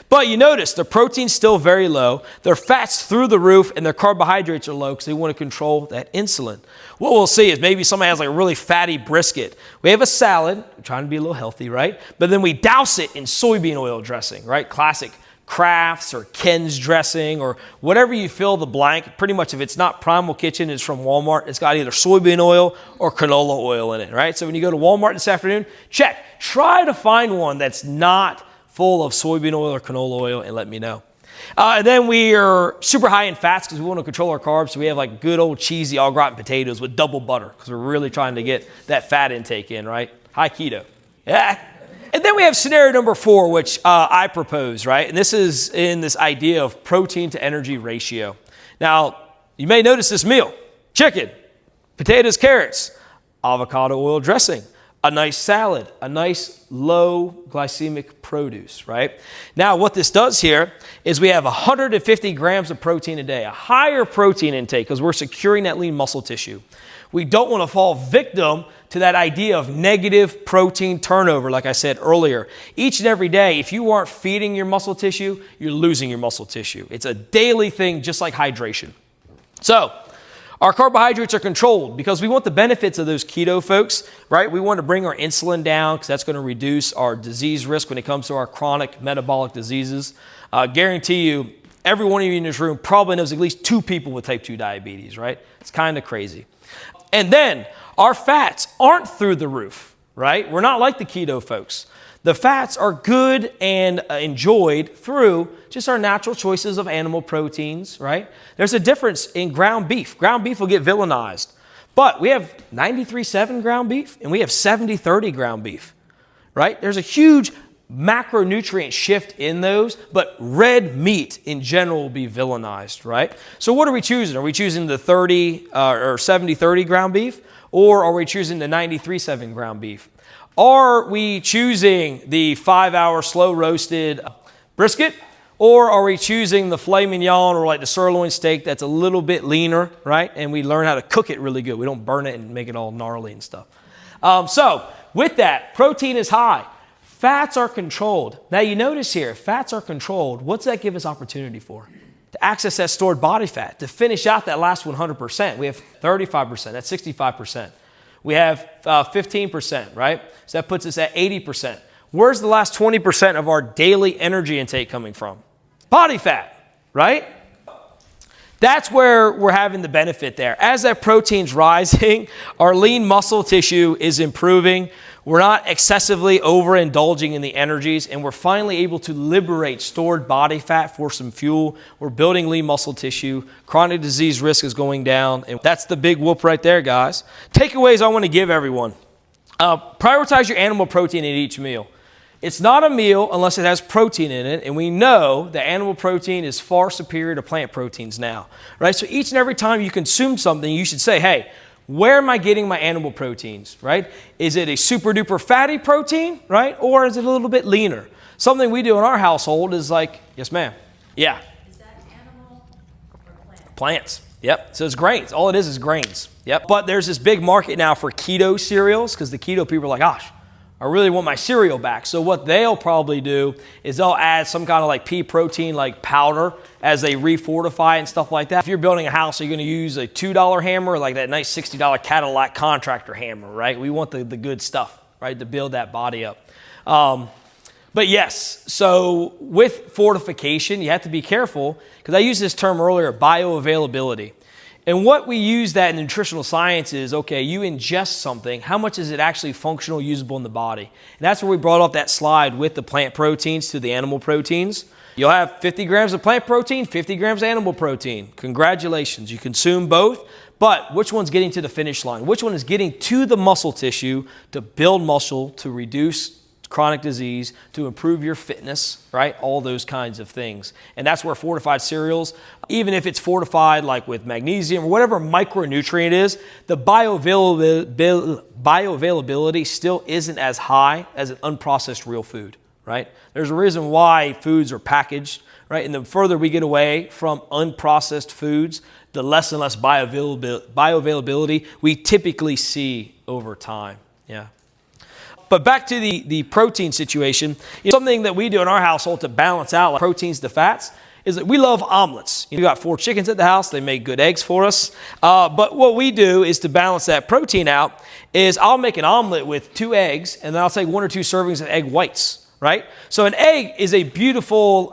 But you notice their protein's still very low, their fat's through the roof, and their carbohydrates are low because they want to control that insulin. What we'll see is maybe somebody has like a really fatty brisket. We have a salad, we're trying to be a little healthy, right? But then we douse it in soybean oil dressing, right? Classic Kraft's or Ken's dressing or whatever you fill the blank. Pretty much if it's not Primal Kitchen, it's from Walmart. It's got either soybean oil or canola oil in it, right? So when you go to Walmart this afternoon, check. Try to find one that's not full of soybean oil or canola oil and let me know. And then we are super high in fats because we want to control our carbs. So we have like good old cheesy au gratin potatoes with double butter because we're really trying to get that fat intake in, right? High keto. Yeah. And then we have scenario number 4, which I propose, right? And this is in this idea of protein to energy ratio. Now, you may notice this meal: chicken, potatoes, carrots, avocado oil dressing, a nice salad, a nice low glycemic produce, right? Now, what this does here is we have 150 grams of protein a day, a higher protein intake because we're securing that lean muscle tissue. We don't want to fall victim to that idea of negative protein turnover, like I said earlier. Each and every day, if you aren't feeding your muscle tissue, you're losing your muscle tissue. It's a daily thing, just like hydration. So, our carbohydrates are controlled because we want the benefits of those keto folks, right? We want to bring our insulin down because that's going to reduce our disease risk when it comes to our chronic metabolic diseases. Guarantee you, every one of you in this room probably knows at least 2 people with type 2 diabetes, right? It's kind of crazy. And then our fats aren't through the roof, right? We're not like the keto folks. The fats are good and enjoyed through just our natural choices of animal proteins, right? There's a difference in ground beef. Ground beef will get villainized. But we have 93.7 ground beef and we have 70.30 ground beef, right? There's a huge macronutrient shift in those, but red meat in general will be villainized, right? So what are we choosing? Are we choosing the 30 or 70.30 ground beef, or are we choosing the 93.7 ground beef? Are we choosing the 5-hour slow roasted brisket, or are we choosing the filet mignon or like the sirloin steak that's a little bit leaner, right? And we learn how to cook it really good. We don't burn it and make it all gnarly and stuff. So with that, protein is high. Fats are controlled. Now you notice here, fats are controlled. What's that give us opportunity for? To access that stored body fat, to finish out that last 100%. We have 35%, that's 65%. We have 15%, right? So that puts us at 80%. Where's the last 20% of our daily energy intake coming from? Body fat, right? That's where we're having the benefit there. As that protein's rising, our lean muscle tissue is improving. We're not excessively overindulging in the energies, and we're finally able to liberate stored body fat for some fuel. We're building lean muscle tissue. Chronic disease risk is going down, and that's the big whoop right there, guys. Takeaways I want to give everyone. Prioritize your animal protein in each meal. It's not a meal unless it has protein in it, and we know that animal protein is far superior to plant proteins now, right? So each and every time you consume something, you should say, hey, where am I getting my animal proteins, right? Is it a super duper fatty protein, right? Or is it a little bit leaner? Something we do in our household is like, yes ma'am, yeah. Is that animal or plant? Plants, yep. So it's grains, all it is grains, yep. But there's this big market now for keto cereals because the keto people are like, gosh, I really want my cereal back. So what they'll probably do is they'll add some kind of like pea protein like powder as they refortify and stuff like that. If you're building a house, you're going to use a $2 hammer, like that nice $60 Cadillac contractor hammer, right? We want the good stuff, right, to build that body up. But yes, so with fortification, you have to be careful, because I used this term earlier, bioavailability. And what we use that in nutritional science is, okay, you ingest something, how much is it actually functional, usable in the body? And that's where we brought up that slide with the plant proteins to the animal proteins. You'll have 50 grams of plant protein, 50 grams of animal protein. Congratulations, you consume both, but which one's getting to the finish line? Which one is getting to the muscle tissue to build muscle, to reduce chronic disease, to improve your fitness, right? All those kinds of things. And that's where fortified cereals, even if it's fortified like with magnesium or whatever micronutrient is, the bioavailability still isn't as high as an unprocessed real food, right? There's a reason why foods are packaged, right? And the further we get away from unprocessed foods, the less and less bioavailability we typically see over time, yeah. But back to the protein situation, something that we do in our household to balance out like proteins to fats is that we love omelets. We got 4 chickens at the house. They make good eggs for us. But what we do is to balance that protein out is I'll make an omelet with 2 eggs, and then I'll take 1 or 2 servings of egg whites, right? So an egg is a beautiful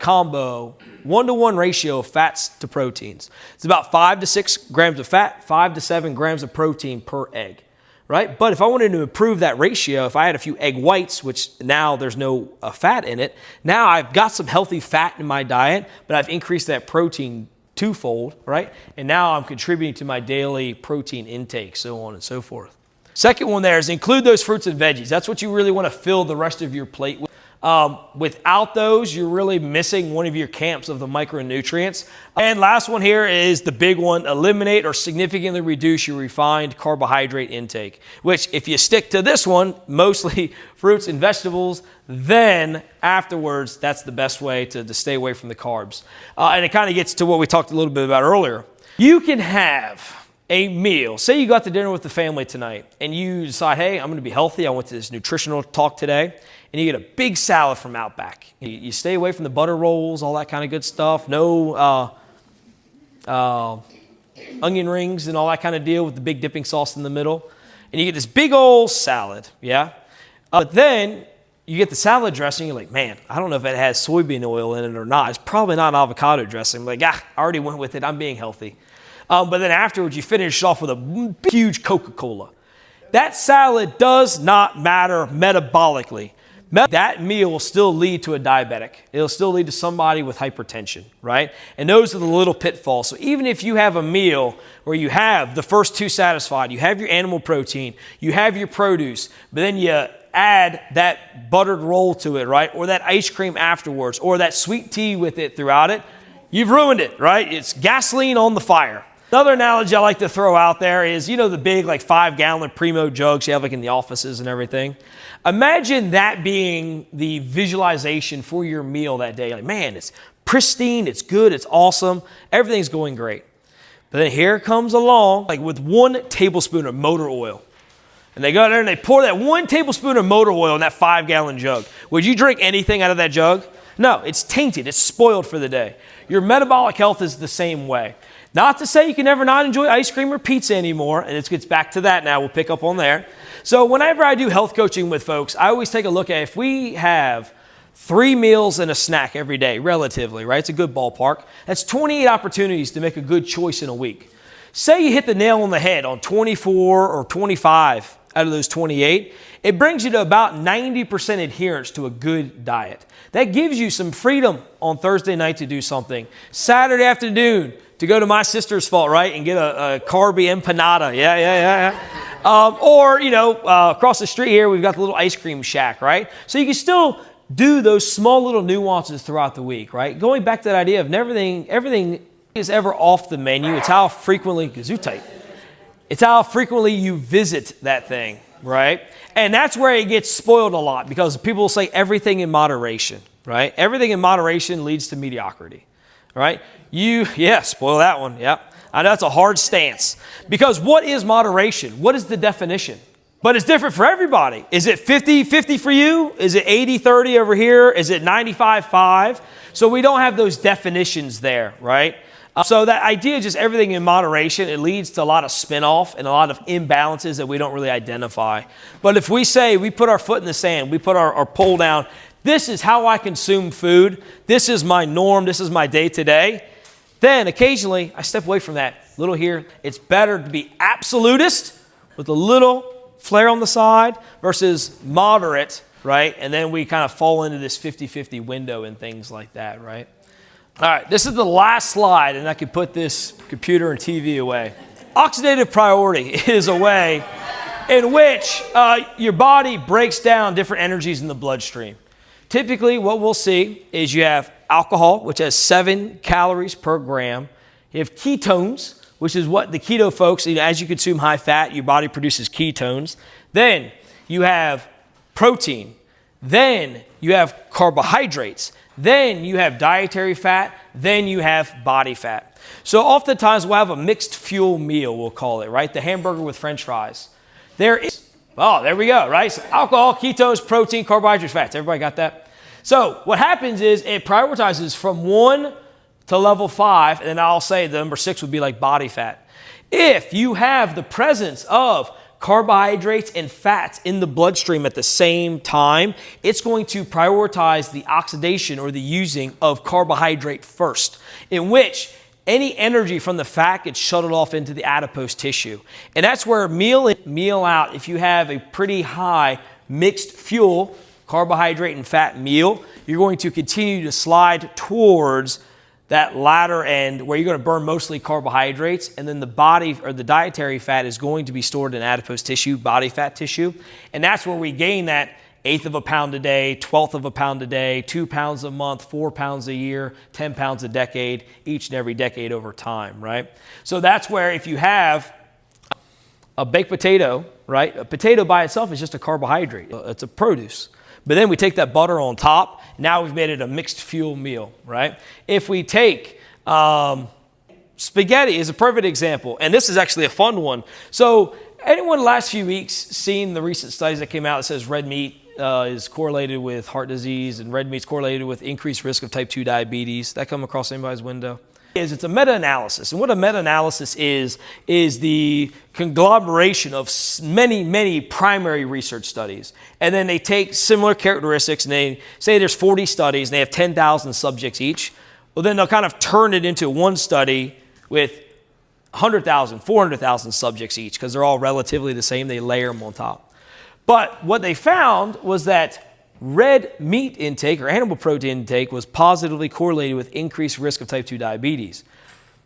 combo, 1-to-1 ratio of fats to proteins. It's about 5 to 6 grams of fat, 5 to 7 grams of protein per egg. Right? But if I wanted to improve that ratio, if I had a few egg whites, which now there's no fat in it, now I've got some healthy fat in my diet, but I've increased that protein twofold, right? And now I'm contributing to my daily protein intake, so on and so forth. Second one there is include those fruits and veggies. That's what you really want to fill the rest of your plate with. Without those, you're really missing one of your camps of the micronutrients. And last one here is the big one, eliminate or significantly reduce your refined carbohydrate intake, which if you stick to this one, mostly fruits and vegetables, then afterwards, that's the best way to stay away from the carbs. And it kind of gets to what we talked a little bit about earlier. You can have a meal. Say you got to dinner with the family tonight and you decide, hey, I'm going to be healthy. I went to this nutritional talk today. And you get a big salad from Outback. You stay away from the butter rolls, all that kind of good stuff. No onion rings and all that kind of deal with the big dipping sauce in the middle. And you get this big old salad, yeah? But then you get the salad dressing. You're like, man, I don't know if it has soybean oil in it or not. It's probably not an avocado dressing. I'm like, I already went with it. I'm being healthy. But then afterwards, you finish off with a huge Coca-Cola. That salad does not matter metabolically. That meal will still lead to a diabetic. It'll still lead to somebody with hypertension, right? And those are the little pitfalls. So even if you have a meal where you have the first 2 satisfied, you have your animal protein, you have your produce, but then you add that buttered roll to it, right? Or that ice cream afterwards, or that sweet tea with it throughout it, you've ruined it, right? It's gasoline on the fire. Another analogy I like to throw out there is, you know, the big like 5-gallon Primo jugs you have like in the offices and everything. Imagine that being the visualization for your meal that day. Like, man, it's pristine, it's good, it's awesome, everything's going great. But then here comes along, like with 1 tablespoon of motor oil. And they go there and they pour that 1 tablespoon of motor oil in that 5-gallon jug. Would you drink anything out of that jug? No, it's tainted, it's spoiled for the day. Your metabolic health is the same way. Not to say you can never not enjoy ice cream or pizza anymore, and it gets back to that now, we'll pick up on there. So whenever I do health coaching with folks, I always take a look at if we have 3 meals and a snack every day, relatively, right? It's a good ballpark. That's 28 opportunities to make a good choice in a week. Say you hit the nail on the head on 24 or 25 out of those 28, it brings you to about 90% adherence to a good diet. That gives you some freedom on Thursday night to do something. Saturday afternoon, to go to my sister's fault, right, and get a carby empanada. Yeah. Or, you know, across the street here, we've got the little ice cream shack, right? So you can still do those small little nuances throughout the week, right? Going back to that idea of everything is ever off the menu. It's how frequently, it's how frequently you visit that thing, right? And that's where it gets spoiled a lot because people will say everything in moderation, right? Everything in moderation leads to mediocrity. Right? Spoil that one. Yep. I know that's a hard stance. Because what is moderation? What is the definition? But it's different for everybody. Is it 50-50 for you? Is it 80-30 over here? Is it 95-5? So we don't have those definitions there, right? So that idea of just everything in moderation, it leads to a lot of spin-off and a lot of imbalances that we don't really identify. But if we say we put our foot in the sand, we put our pole down, this is how I consume food, this is my norm, this is my day-to-day, then occasionally I step away from that. Little here, it's better to be absolutist with a little flair on the side versus moderate, right? And then we kind of fall into this 50-50 window and things like that, right? All right, this is the last slide, and I can put this computer and TV away. Oxidative priority is a way in which your body breaks down different energies in the bloodstream. Typically, what we'll see is you have alcohol, which has 7 calories per gram. You have ketones, which is what the keto folks, as you consume high fat, your body produces ketones. Then you have protein. Then you have carbohydrates. Then you have dietary fat. Then you have body fat. So oftentimes we'll have a mixed fuel meal, we'll call it, right? The hamburger with French fries. There we go, right? So alcohol, ketones, protein, carbohydrates, fats. Everybody got that? So what happens is it prioritizes from 1 to level 5, and then I'll say the number 6 would be like body fat. If you have the presence of carbohydrates and fats in the bloodstream at the same time, it's going to prioritize the oxidation or the using of carbohydrate first, in which any energy from the fat gets shuttled off into the adipose tissue. And that's where meal in, meal out, if you have a pretty high mixed fuel, carbohydrate and fat meal, you're going to continue to slide towards that latter end where you're going to burn mostly carbohydrates, and then the body or the dietary fat is going to be stored in adipose tissue, body fat tissue. And that's where we gain that 1/8 of a pound a day, 1/12 of a pound a day, 2 pounds a month, 4 pounds a year, 10 pounds a decade, each and every decade over time, right? So that's where if you have a baked potato, right? A potato by itself is just a carbohydrate. It's a produce. But then we take that butter on top. Now we've made it a mixed fuel meal, right? If we take spaghetti is a perfect example, and this is actually a fun one. So anyone the last few weeks seen the recent studies that came out that says red meat is correlated with heart disease and red meat's correlated with increased risk of type 2 diabetes? That come across anybody's window? It's a meta-analysis. And what a meta-analysis is the conglomeration of many primary research studies. And then they take similar characteristics and they say there's 40 studies and they have 10,000 subjects each. Well, then they'll kind of turn it into one study with 100,000, 400,000 subjects each because they're all relatively the same. They layer them on top. But what they found was that red meat intake or animal protein intake was positively correlated with increased risk of type 2 diabetes.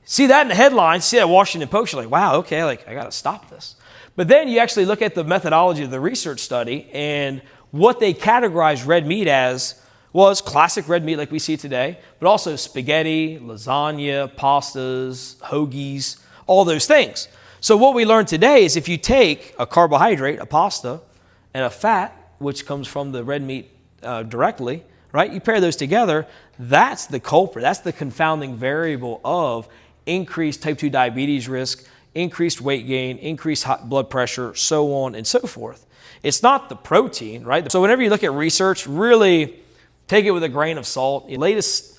See that in the headlines, see that Washington Post, you're like, wow, okay, I got to stop this. But then you actually look at the methodology of the research study, and what they categorized red meat as was classic red meat like we see today, but also spaghetti, lasagna, pastas, hoagies, all those things. So what we learned today is if you take a carbohydrate, a pasta, and a fat, which comes from the red meat directly, right? You pair those together, that's the culprit. That's the confounding variable of increased type 2 diabetes risk, increased weight gain, increased blood pressure, so on and so forth. It's not the protein, right? So whenever you look at research, really take it with a grain of salt. The latest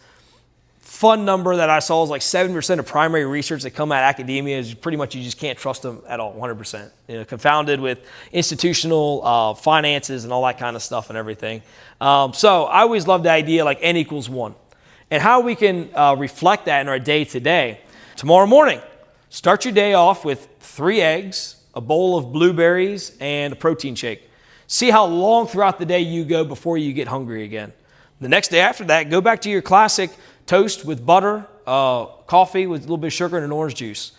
fun number that I saw is like 7% of primary research that come out of academia is pretty much you just can't trust them at all, 100%. Confounded with institutional finances and all that kind of stuff and everything. So I always love the idea like N equals 1. And how we can reflect that in our day to day. Tomorrow morning, start your day off with 3 eggs, a bowl of blueberries, and a protein shake. See how long throughout the day you go before you get hungry again. The next day after that, go back to your classic toast with butter, coffee with a little bit of sugar and an orange juice.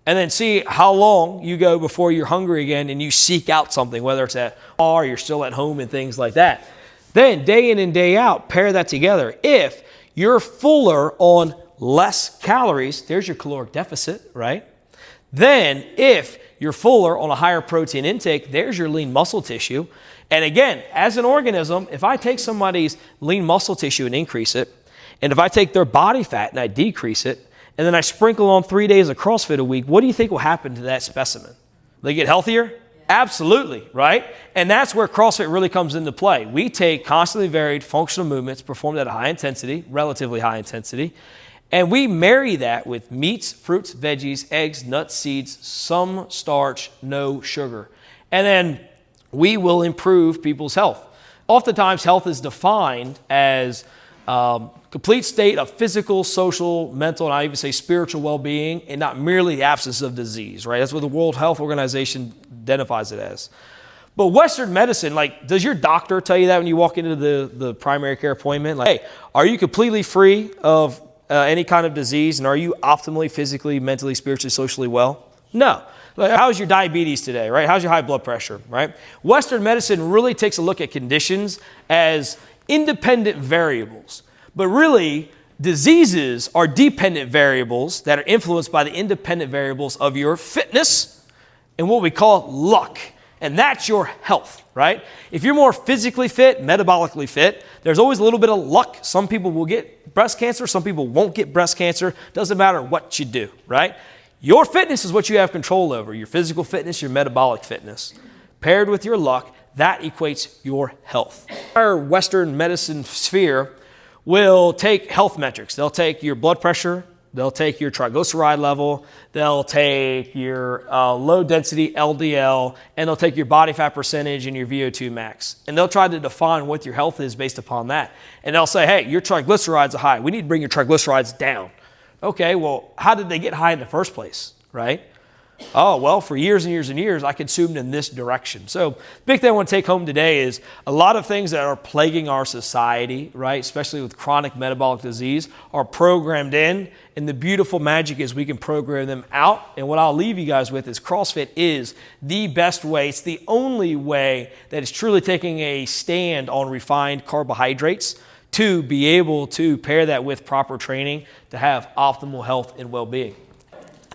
And then see how long you go before you're hungry again and you seek out something, whether it's at a bar or you're still at home and things like that. Then day in and day out, pair that together. If you're fuller on less calories, there's your caloric deficit, right? Then if you're fuller on a higher protein intake, there's your lean muscle tissue. And again, as an organism, if I take somebody's lean muscle tissue and increase it, and if I take their body fat and I decrease it, and then I sprinkle on 3 days of CrossFit a week, what do you think will happen to that specimen? They get healthier? Yeah. Absolutely, right? And that's where CrossFit really comes into play. We take constantly varied functional movements performed at a high intensity, relatively high intensity, and we marry that with meats, fruits, veggies, eggs, nuts, seeds, some starch, no sugar. And then we will improve people's health. oftentimes health is defined as complete state of physical, social, mental, and I even say spiritual well-being, and not merely the absence of disease, right? That's what the World Health Organization identifies it as. But Western medicine, like, does your doctor tell you that when you walk into the primary care appointment? Like, hey, are you completely free of any kind of disease, and are you optimally physically, mentally, spiritually, socially well? No. Like, how's your diabetes today, right? How's your high blood pressure, right? Western medicine really takes a look at conditions as independent variables. But really, diseases are dependent variables that are influenced by the independent variables of your fitness and what we call luck. And that's your health, right? If you're more physically fit, metabolically fit, there's always a little bit of luck. Some people will get breast cancer. Some people won't get breast cancer. Doesn't matter what you do, right? Your fitness is what you have control over. Your physical fitness, your metabolic fitness. Paired with your luck, that equates your health. Our Western medicine sphere will take health metrics. They'll take your blood pressure. They'll take your triglyceride level, they'll take your low density LDL, and they'll take your body fat percentage and your VO2 max. And they'll try to define what your health is based upon that. And they'll say, hey, your triglycerides are high. We need to bring your triglycerides down. Okay, well, how did they get high in the first place, right? Oh, well, for years and years and years, I consumed in this direction. So big thing I want to take home today is a lot of things that are plaguing our society, right, especially with chronic metabolic disease, are programmed in. And the beautiful magic is we can program them out. And what I'll leave you guys with is CrossFit is the best way. It's the only way that is truly taking a stand on refined carbohydrates to be able to pair that with proper training to have optimal health and well-being.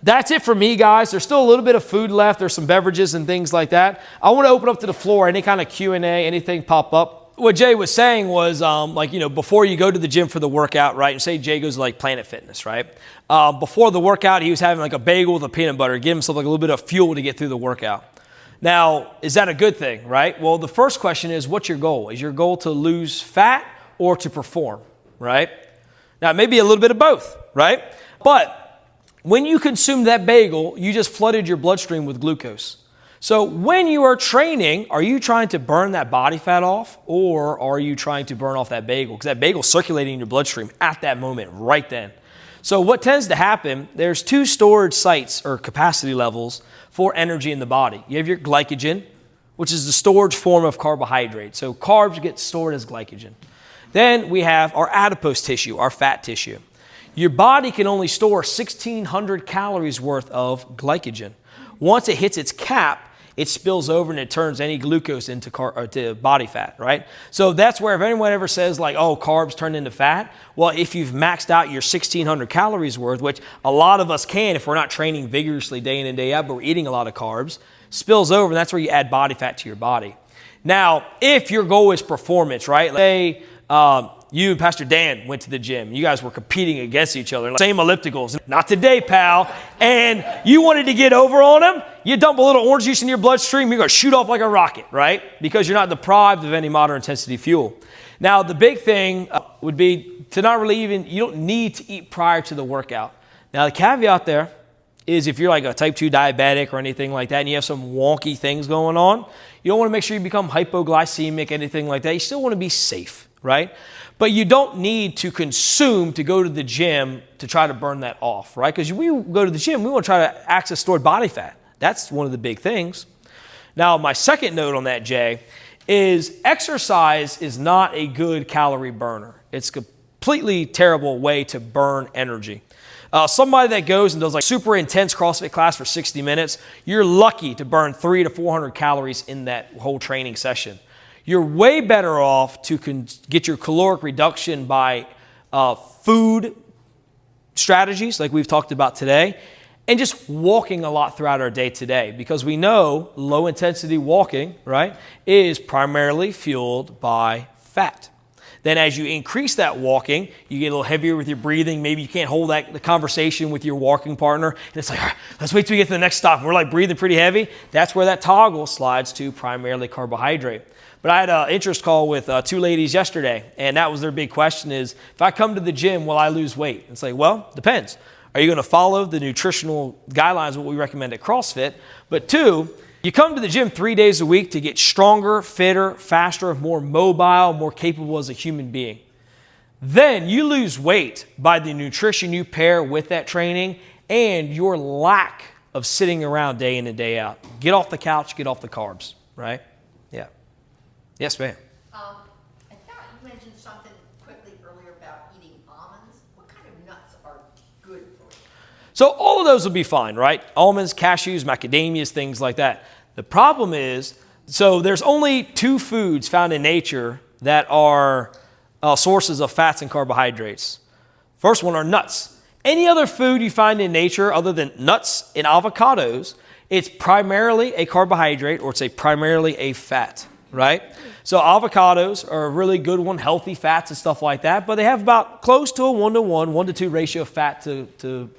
That's it for me, guys. There's still a little bit of food left. There's some beverages and things like that. I want to open up to the floor, any kind of Q&A, anything pop up. What Jay was saying was, before you go to the gym for the workout, right? And say Jay goes to like Planet Fitness, right? Before the workout, he was having like a bagel with a peanut butter, give himself like a little bit of fuel to get through the workout. Now, is that a good thing, right? Well, the first question is, what's your goal? Is your goal to lose fat or to perform, right? Now, it may be a little bit of both, right? But when you consume that bagel, you just flooded your bloodstream with glucose. So when you are training, are you trying to burn that body fat off, or are you trying to burn off that bagel? Because that bagel is circulating in your bloodstream at that moment, right then. So what tends to happen, there's two storage sites or capacity levels for energy in the body. You have your glycogen, which is the storage form of carbohydrate. So carbs get stored as glycogen. Then we have our adipose tissue, our fat tissue. Your body can only store 1,600 calories worth of glycogen. Once it hits its cap, it spills over and it turns any glucose into body fat, right? So that's where if anyone ever says like, oh, carbs turn into fat, well, if you've maxed out your 1,600 calories worth, which a lot of us can if we're not training vigorously day in and day out, but we're eating a lot of carbs, spills over, and that's where you add body fat to your body. Now, if your goal is performance, right? Say, you and Pastor Dan went to the gym. You guys were competing against each other. Same ellipticals. Not today, pal. And you wanted to get over on them. You dump a little orange juice in your bloodstream, you're going to shoot off like a rocket, right? Because you're not deprived of any moderate intensity fuel. Now, the big thing would be to not really you don't need to eat prior to the workout. Now, the caveat there is if you're like a type 2 diabetic or anything like that and you have some wonky things going on, you don't want to make sure you become hypoglycemic, anything like that. You still want to be safe, right? But you don't need to consume to go to the gym to try to burn that off, right? Because when we go to the gym, we want to try to access stored body fat. That's one of the big things. Now, my second note on that, Jay, is exercise is not a good calorie burner. It's a completely terrible way to burn energy. Somebody that goes and does like super intense CrossFit class for 60 minutes, you're lucky to burn 300 to 400 calories in that whole training session. You're way better off to get your caloric reduction by food strategies like we've talked about today, and just walking a lot throughout our day today, because we know low intensity walking, right, is primarily fueled by fat. Then as you increase that walking, you get a little heavier with your breathing. Maybe you can't hold the conversation with your walking partner. And it's like, all right, let's wait till we get to the next stop. We're like breathing pretty heavy. That's where that toggle slides to primarily carbohydrate. But I had an interest call with two ladies yesterday, and that was their big question is, if I come to the gym, will I lose weight? It's like, well, depends. Are you going to follow the nutritional guidelines, what we recommend at CrossFit? But two, You come to the gym 3 days a week to get stronger, fitter, faster, more mobile, more capable as a human being. Then you lose weight by the nutrition you pair with that training and your lack of sitting around day in and day out. Get off the couch, get off the carbs, right? Yeah. Yes, ma'am. I thought you mentioned something quickly earlier about eating almonds. What kind of nuts are good for you? So all of those will be fine, right? Almonds, cashews, macadamias, things like that. The problem is, so there's only 2 foods found in nature that are sources of fats and carbohydrates. First one are nuts. Any other food you find in nature other than nuts and avocados, it's primarily a carbohydrate or it's primarily a fat, right? So avocados are a really good one, healthy fats and stuff like that, but they have about close to a 1-to-1, 1-to-2 ratio of fat to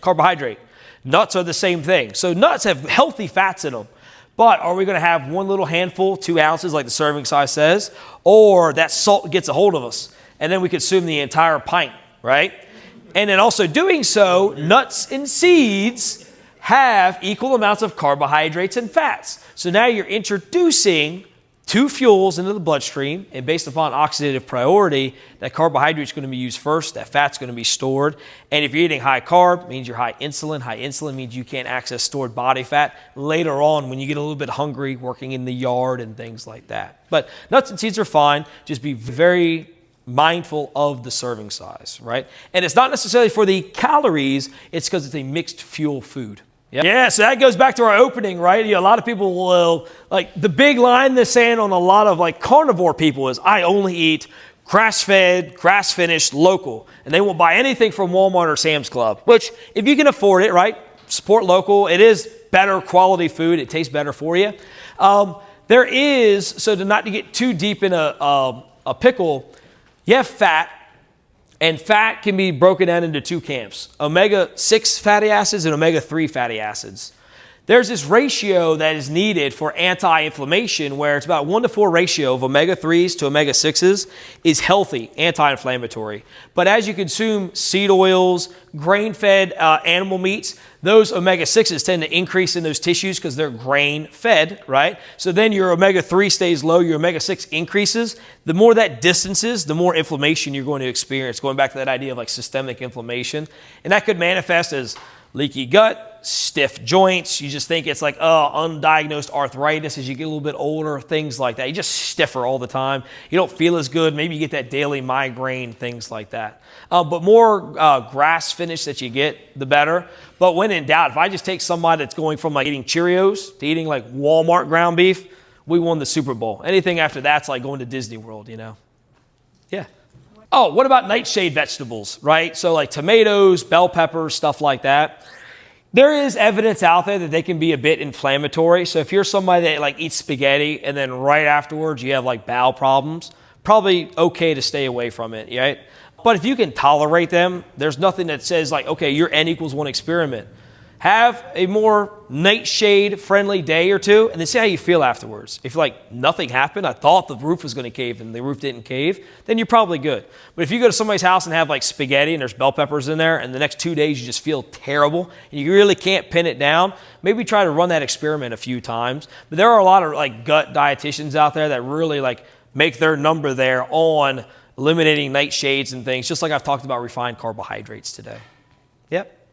carbohydrate. Nuts are the same thing. So nuts have healthy fats in them. But are we going to have one little handful, 2 ounces, like the serving size says, or that salt gets a hold of us, and then we consume the entire pint, right? And then also doing so, nuts and seeds have equal amounts of carbohydrates and fats. So now you're introducing 2 fuels into the bloodstream, and based upon oxidative priority, that carbohydrate is going to be used first, that fat's going to be stored. And if you're eating high carb, it means you're high insulin. High insulin means you can't access stored body fat later on when you get a little bit hungry, working in the yard and things like that. But nuts and seeds are fine. Just be very mindful of the serving size, right? And it's not necessarily for the calories, it's because it's a mixed fuel food. Yep. Yeah, so that goes back to our opening, right? A lot of people will, like, the big line in the sand on a lot of like carnivore people is, I only eat grass-fed, grass-finished, local. And they won't buy anything from Walmart or Sam's Club, which if you can afford it, right? Support local. It is better quality food. It tastes better for you. There is, so to not to get too deep in a pickle, you have fat. And fat can be broken down into 2 camps, omega-6 fatty acids and omega-3 fatty acids. There's this ratio that is needed for anti-inflammation where it's about 1-to-4 ratio of omega-3s to omega-6s is healthy, anti-inflammatory. But as you consume seed oils, grain-fed animal meats, those omega-6s tend to increase in those tissues because they're grain-fed, right? So then your omega-3 stays low, your omega-6 increases. The more that distances, the more inflammation you're going to experience, going back to that idea of like systemic inflammation. And that could manifest as leaky gut, stiff joints. You just think it's like undiagnosed arthritis as you get a little bit older, things like that. You're just stiffer all the time. You don't feel as good. Maybe you get that daily migraine, things like that. But more grass finish that you get, the better. But when in doubt, if I just take somebody that's going from like eating Cheerios to eating like Walmart ground beef, we won the Super Bowl. Anything after that's like going to Disney World, you know? Yeah. Oh, what about nightshade vegetables, right? So like tomatoes, bell peppers, stuff like that. There is evidence out there that they can be a bit inflammatory. So if you're somebody that like eats spaghetti and then right afterwards you have like bowel problems, probably okay to stay away from it, right? But if you can tolerate them, there's nothing that says like, okay, you're N=1 experiment. Have a more nightshade friendly day or 2 and then see how you feel afterwards. If like nothing happened, I thought the roof was going to cave and the roof didn't cave, then you're probably good. But if you go to somebody's house and have like spaghetti and there's bell peppers in there and the next 2 days you just feel terrible and you really can't pin it down, maybe try to run that experiment a few times. But there are a lot of like gut dietitians out there that really like make their number there on eliminating nightshades and things, just like I've talked about refined carbohydrates today. Yep.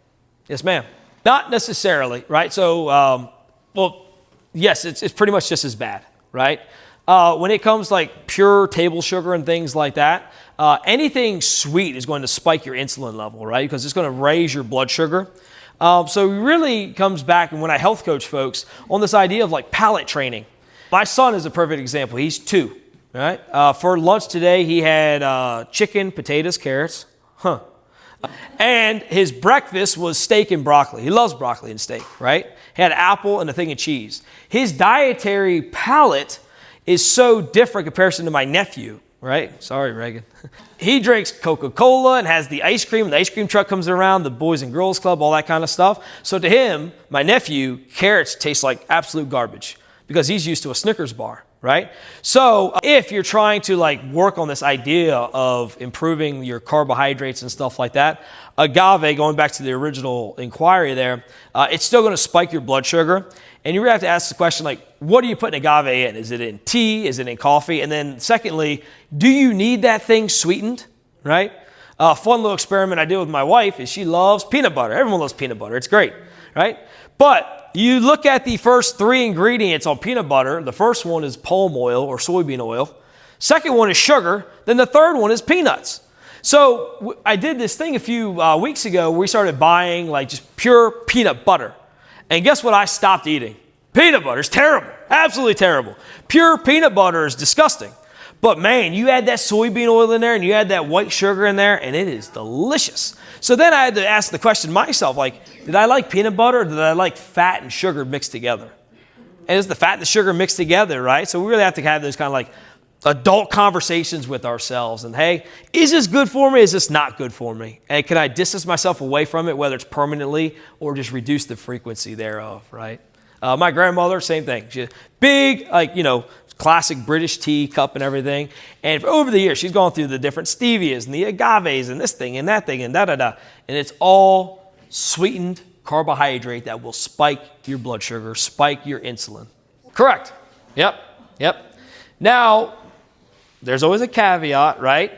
Yes, ma'am. Not necessarily, right? So, well, yes, it's pretty much just as bad, right? When it comes like pure table sugar and things like that, anything sweet is going to spike your insulin level, right? Because it's going to raise your blood sugar. So it really comes back, and when I health coach folks, on this idea of like palate training. My son is a perfect example. He's 2, right? For lunch today, he had chicken, potatoes, carrots. And his breakfast was steak and broccoli. He loves broccoli and steak, right? He had an apple and a thing of cheese. His dietary palate is so different in comparison to my nephew, right? Sorry, Reagan. He drinks Coca-Cola and has the ice cream. The ice cream truck comes around, the Boys and Girls Club, all that kind of stuff. So to him, my nephew, carrots taste like absolute garbage because he's used to a Snickers bar, right? So if you're trying to like work on this idea of improving your carbohydrates and stuff like that, agave, going back to the original inquiry there, it's still going to spike your blood sugar. And you're going to have to ask the question, like, what do you put agave in? Is it in tea? Is it in coffee? And then secondly, do you need that thing sweetened, right? A fun little experiment I did with my wife is she loves peanut butter. Everyone loves peanut butter. It's great, right? But you look at the first 3 ingredients on peanut butter. The first one is palm oil or soybean oil. Second one is sugar. Then the third one is peanuts. So I did this thing a few weeks ago where we started buying like just pure peanut butter. And guess what I stopped eating? Peanut butter is terrible. Absolutely terrible. Pure peanut butter is disgusting. But man, you add that soybean oil in there and you add that white sugar in there and it is delicious. So then I had to ask the question myself, like, did I like peanut butter or did I like fat and sugar mixed together? And it's the fat and the sugar mixed together, right? So we really have to have those kind of like adult conversations with ourselves. And hey, is this good for me? Is this not good for me? And can I distance myself away from it, whether it's permanently or just reduce the frequency thereof, right? My grandmother, same thing. She big, like, classic British tea cup and everything. And over the years, she's gone through the different stevias and the agaves and this thing and that thing and da-da-da. And it's all sweetened carbohydrate that will spike your blood sugar, spike your insulin. Correct. Yep. Now, there's always a caveat, right?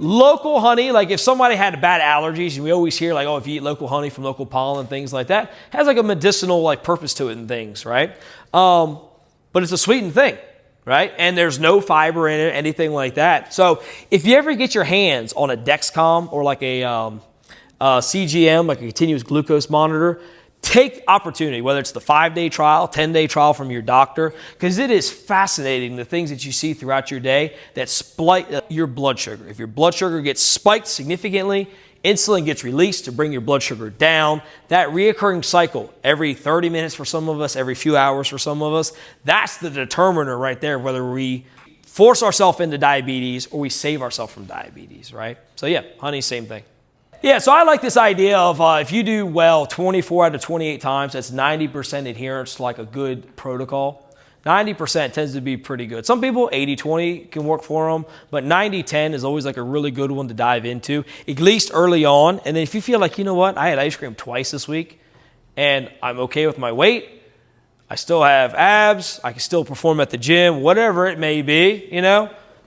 Local honey, like if somebody had bad allergies, and we always hear like, oh, if you eat local honey from local pollen, things like that, has like a medicinal like purpose to it and things, right? But it's a sweetened thing, right? And there's no fiber in it, anything like that. So if you ever get your hands on a Dexcom or like a CGM, like a continuous glucose monitor, take opportunity, whether it's the 5-day trial, 10-day trial from your doctor, because it is fascinating the things that you see throughout your day that spike your blood sugar. If your blood sugar gets spiked significantly, insulin gets released to bring your blood sugar down. That reoccurring cycle, every 30 minutes for some of us, every few hours for some of us, that's the determiner right there, whether we force ourselves into diabetes or we save ourselves from diabetes, right? So yeah, honey, same thing. Yeah, so I like this idea of if you do well 24 out of 28 times, that's 90% adherence to like a good protocol. 90% tends to be pretty good. Some people, 80-20 can work for them, but 90-10 is always like a really good one to dive into, at least early on. And then if you feel like, you know what, I had ice cream twice this week and I'm okay with my weight, I still have abs, I can still perform at the gym, whatever it may be,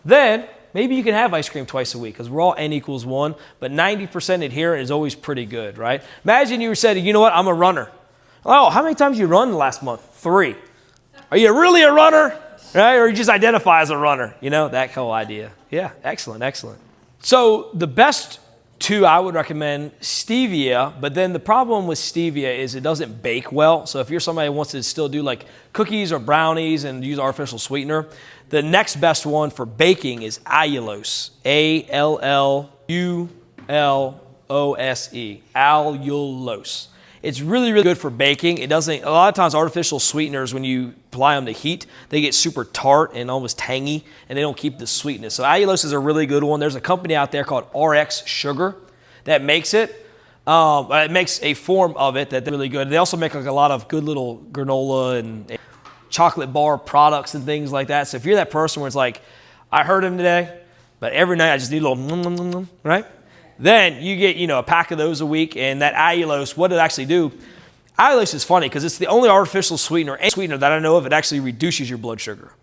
then maybe you can have ice cream twice a week because we're all N equals 1, but 90% adherent is always pretty good, right? Imagine you said, you know what, I'm a runner. Oh, how many times you run last month? 3. Are you really a runner? Right? Or you just identify as a runner? That whole idea. Yeah, excellent. So the best 2 I would recommend stevia, but then the problem with stevia is it doesn't bake well. So if you're somebody who wants to still do like cookies or brownies and use artificial sweetener, the next best one for baking is allulose, A-L-L-U-L-O-S-E, allulose. It's really, really good for baking. It doesn't, a lot of times artificial sweeteners, when you apply them to heat, they get super tart and almost tangy, and they don't keep the sweetness. So allulose is a really good one. There's a company out there called RX Sugar that makes it. It makes a form of it that's really good. They also make like a lot of good little granola and chocolate bar products and things like that. So if you're that person where it's like, I heard him today, but every night I just need a little, right? Then you get, a pack of those a week, and that allulose, what it actually do, allulose is funny because it's the only artificial sweetener that I know of, it actually reduces your blood sugar.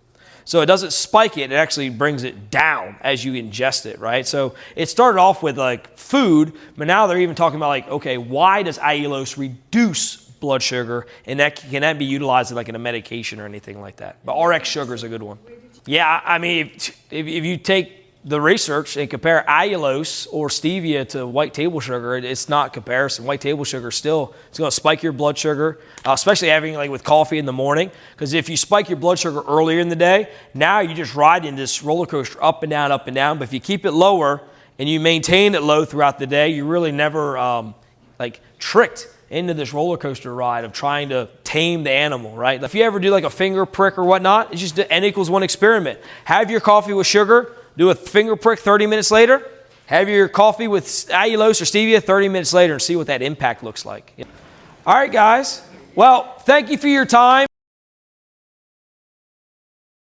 So it doesn't spike it, it actually brings it down as you ingest it, right? So it started off with like food, but now they're even talking about like, okay, why does allulose reduce blood sugar, and can that be utilized like in a medication or anything like that? But RX Sugar is a good one. Yeah, I mean, if you take the research and compare allulose or stevia to white table sugar, it's not comparison. White table sugar still, it's going to spike your blood sugar, especially having like with coffee in the morning. Because if you spike your blood sugar earlier in the day, now you just ride in this roller coaster up and down, up and down. But if you keep it lower and you maintain it low throughout the day, you really never tricked into this roller coaster ride of trying to tame the animal, right? If you ever do like a finger prick or whatnot, it's just an N=1 experiment. Have your coffee with sugar, do a finger prick 30 minutes later, have your coffee with allulose or stevia 30 minutes later and see what that impact looks like. All right, guys. Well, thank you for your time.